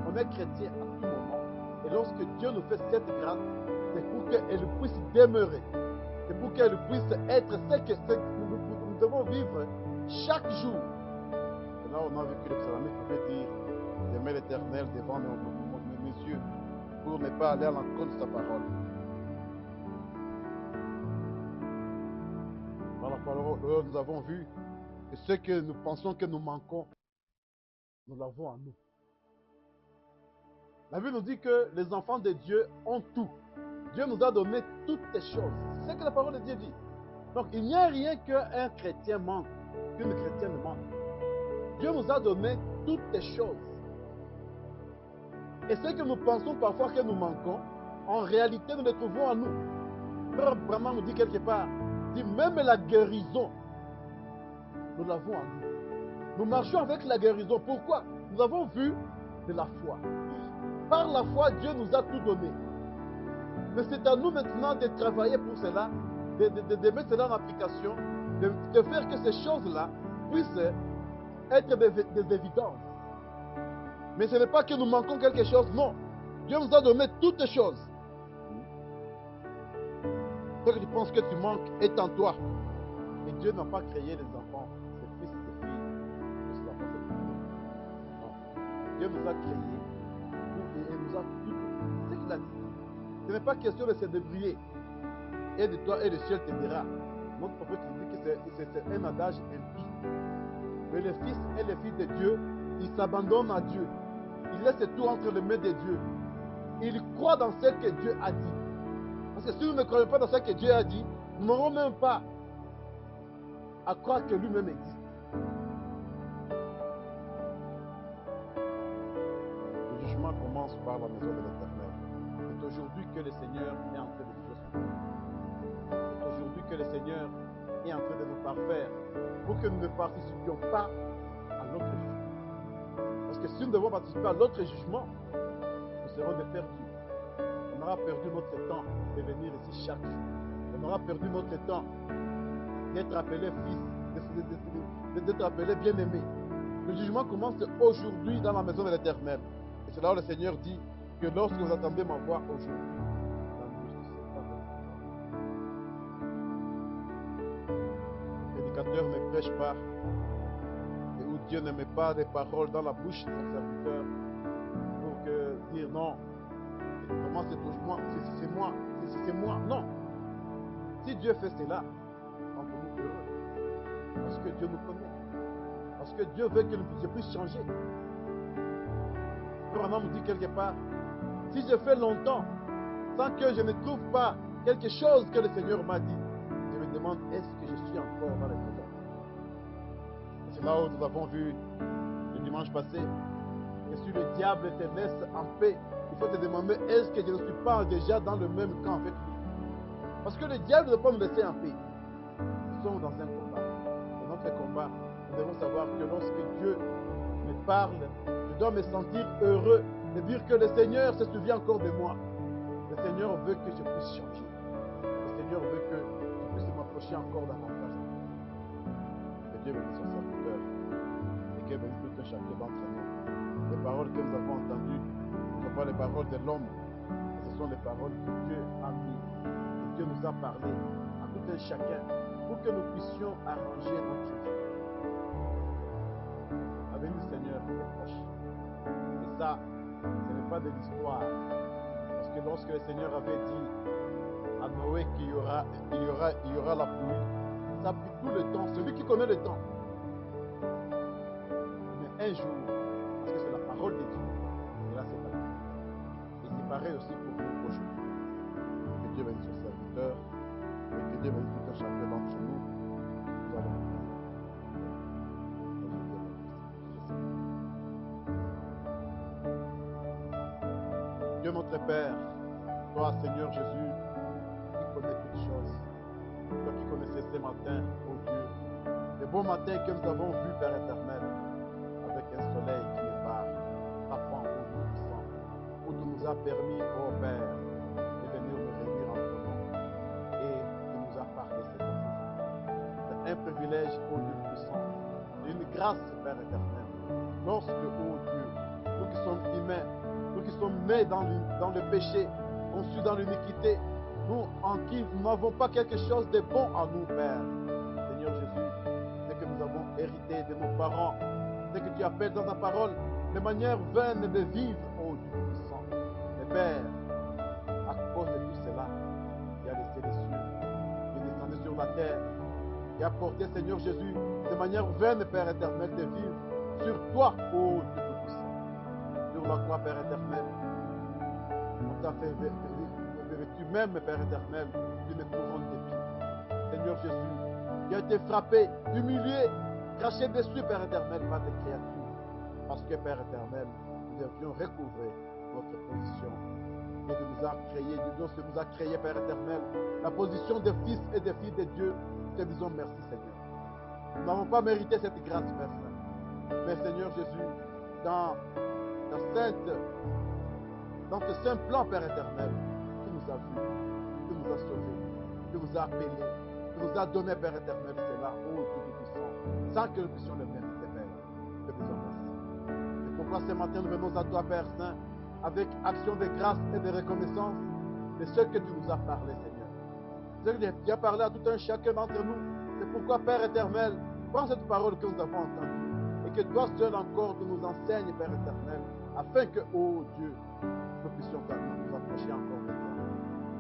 On est chrétien à tout moment. Et lorsque Dieu nous fait cette grâce, c'est pour qu'elle puisse demeurer. C'est pour qu'elle puisse être ce que nous devons vivre chaque jour. Et là, on a vu que le psalmiste pouvait dire, j'aimais l'Éternel devant mes yeux pour ne pas aller à l'encontre de sa parole. Dans la parole, nous avons vu que ce que nous pensons que nous manquons, nous l'avons en nous. La Bible nous dit que les enfants de Dieu ont tout. Dieu nous a donné toutes ces choses. C'est ce que la parole de Dieu dit. Donc, il n'y a rien qu'un chrétien manque, qu'une chrétienne manque. Dieu nous a donné toutes ces choses. Et ce que nous pensons parfois que nous manquons, en réalité, nous les trouvons en nous. Frère Branham nous dit quelque part, dit même la guérison, nous l'avons en nous. Nous marchons avec la guérison. Pourquoi? Nous avons vu de la foi. Par la foi, Dieu nous a tout donné. Mais c'est à nous maintenant de travailler pour cela, de mettre cela en application, de faire que ces choses-là puissent être des évidences. Mais ce n'est pas que nous manquons quelque chose, non. Dieu nous a donné toutes les choses. Ce que tu penses que tu manques est en toi. Et Dieu n'a pas créé les enfants, ses fils et ses filles. Non. Dieu nous a créés et nous a tout. C'est ce qu'il a dit. Ce n'est pas question de se débrouiller. Et de toi et le ciel t'aidera. Notre prophète dit que c'est un adage impie. Mais les fils et les filles de Dieu, ils s'abandonnent à Dieu. Ils laissent tout entre les mains de Dieu. Ils croient dans ce que Dieu a dit. Parce que si nous ne croyons pas dans ce que Dieu a dit, nous n'aurons même pas à croire que lui-même existe. Le jugement commence par la maison de l'Éternel. C'est aujourd'hui que le Seigneur est en train de juger son peuple. C'est aujourd'hui que le Seigneur est en train de nous parfaire pour que nous ne participions pas à l'autre jugement. Parce que si nous devons participer à l'autre jugement, nous serons des perdus. On aura perdu notre temps de venir ici chaque jour. On aura perdu notre temps d'être appelé fils, d'être appelé bien-aimé. Le jugement commence aujourd'hui dans la maison de l'Éternel. Et c'est là où le Seigneur dit que lorsque vous attendez ma voix aujourd'hui, prédicateur ne prêche pas, et où Dieu ne met pas des paroles dans la bouche de son serviteur pour que dire non, comment c'est toujours moi, c'est moi. Non. Si Dieu fait cela, rendons-nous heureux. Parce que Dieu nous connaît. Parce que Dieu veut que je puisse changer. Un homme dit quelque part, si je fais longtemps sans que je ne trouve pas quelque chose que le Seigneur m'a dit, je me demande, est-ce que je suis encore dans les présents? C'est là où nous avons vu le dimanche passé que si le diable te laisse en paix, il faut te demander, est-ce que je ne suis pas déjà dans le même camp avec lui? Parce que le diable ne peut pas nous laisser en paix. Nous sommes dans un combat. Et notre combat, nous devons savoir que lorsque Dieu me parle, je dois me sentir heureux de dire que le Seigneur se souvient encore de moi. Le Seigneur veut que je puisse changer. Le Seigneur veut que je puisse m'approcher encore davantage. Que Dieu bénisse son serviteur et que bénisse tout un chacun d'entre nous. Les paroles que nous avons entendues ne sont pas les paroles de l'homme, mais ce sont les paroles que Dieu a mis. Que Dieu nous a parlé à tout un chacun pour que nous puissions arranger notre vie. La bénédiction du Seigneur est proche. Et ça, ce n'est pas de l'histoire. Parce que lorsque le Seigneur avait dit à Noé qu'il y aura la pluie, ça a pris tout le temps, celui qui connaît le temps. Mais un jour, parce que c'est la parole de Dieu, et là c'est pareil. Et c'est pareil aussi pour nous aujourd'hui. Que Dieu bénisse son serviteur, et que Dieu bénisse tout un chacun d'entre nous. Nous allons prier. Dieu notre Père, toi Seigneur Jésus, qui connais toutes choses, toi qui connaissais ce matin, oh Dieu, les beaux matins que nous avons vus, Père éternel, avec un soleil qui n'est pas frappant au Dieu puissant, où tu nous as permis, oh Père, de venir nous réunir entre nous et tu nous as parlé cet après-midi. C'est un privilège, oh Dieu puissant, une grâce, Père éternel, lorsque, oh Dieu, nous qui sommes humains, nous qui sommes nés dans le péché, conçus dans l'iniquité, nous en qui nous n'avons pas quelque chose de bon en nous, Père. Seigneur Jésus, c'est que nous avons hérité de nos parents, c'est que tu appelles dans ta parole les manières vaines de vivre, oh Dieu puissant. Mais Père, à cause de tout cela, tu as laissé les cieux, tu es descendu sur la terre, et a porté, Seigneur Jésus, de manière vaine, Père éternel, de vivre sur toi, oh Dieu puissant. Sur la croix, Père éternel, on t'a fait vêtu même, Père éternel, d'une couronne d'épines. Seigneur Jésus, tu as été frappé, humilié, craché dessus, Père éternel, par des créatures. Parce que, Père éternel, nous devions recouvrer notre position. Et tu nous as créé, Dieu nous a créé, Père éternel, la position de fils et de filles de Dieu. Nous te disons merci, Seigneur. Nous n'avons pas mérité cette grâce, Père Saint. Mais, Seigneur Jésus, dans ce saint plan, Père éternel, tu nous as vus, tu nous as sauvés, tu nous as appelés, tu nous as donné, Père éternel, cela, oh Dieu puissant, sans que nous puissions le mériter, Père. Te disons merci. C'est pourquoi ce matin, nous venons à toi, Père Saint, avec action de grâce et de reconnaissance de ce que tu nous as parlé, Seigneur. Ce que tu as parlé à tout un chacun d'entre nous. C'est pourquoi, Père éternel, prends cette parole que nous avons entendue et que toi seul encore tu nous enseignes, Père éternel, afin que, oh Dieu, nous puissions nous approcher encore de toi.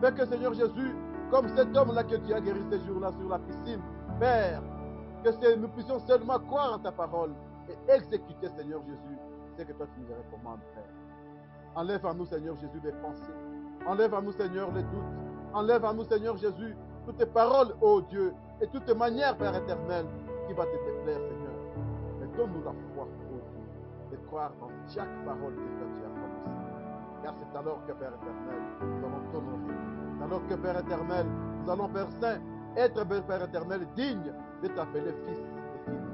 Fais que, Seigneur Jésus, comme cet homme-là que tu as guéri ce jour-là sur la piscine, Père, que nous puissions seulement croire en ta parole et exécuter, Seigneur Jésus, ce que toi tu nous recommandes, Père. Enlève à nous, Seigneur Jésus, les pensées. Enlève à nous, Seigneur, les doutes. Enlève à nous, Seigneur Jésus, toutes tes paroles, ô Dieu, et toutes tes manières, Père éternel, qui va te déplaire, Seigneur. Mais donne-nous la foi, ô Dieu, de croire dans chaque parole que toi tu as prononcée. Car c'est alors que, Père éternel, nous allons t'honorer. C'est alors que, Père éternel, nous allons, Père Saint, être, Père éternel, digne de t'appeler fils et fille de Dieu.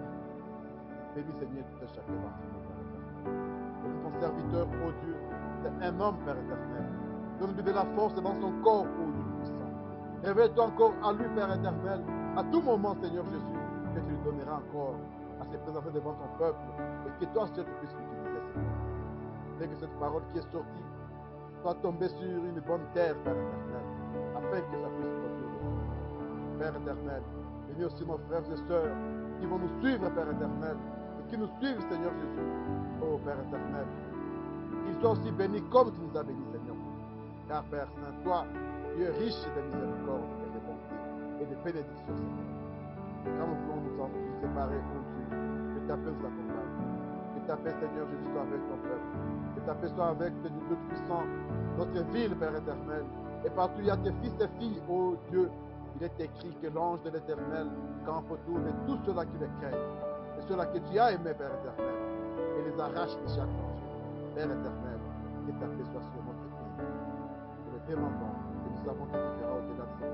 Bénis, Seigneur, tout chacun d'entre nous, Père éternel. Bénis ton serviteur, ô Dieu, c'est un homme, Père éternel. Donne-lui de la force dans son corps, ô Dieu puissant. Révèle-toi encore à lui, Père éternel, à tout moment, Seigneur Jésus, que tu lui donneras encore à se présenter devant ton peuple et que toi seul tu puisses l'utiliser, Seigneur. Dès que cette parole qui est sortie soit tombée sur une bonne terre, Père éternel, afin que ça puisse produire le fruit. Père éternel, Bénis aussi nos frères et sœurs qui vont nous suivre, Père éternel, et qui nous suivent, Seigneur Jésus. Oh, Père éternel, qu'ils soient aussi bénis comme tu nous as bénis, Seigneur. Car, Père Saint, toi, tu es riche de miséricorde et de bonté et de bénédiction, Seigneur. Et quand nous voulons nous séparer, oh Dieu, que ta paix nous accompagne. Que ta paix, Seigneur Jésus, soit avec ton peuple. Que ta paix soit avec Dieu Tout-Puissant, notre ville, Père éternel. Et partout, il y a tes fils et filles, oh Dieu. Il est écrit que l'ange de l'Éternel campe autour de tous ceux-là qui le craignent. Et ceux-là que tu as aimés, Père éternel. Et les arrache de chaque danger. Père éternel, que ta paix soit sur notre pays. Nous le demandons et nous savons que tu feras au-delà de ce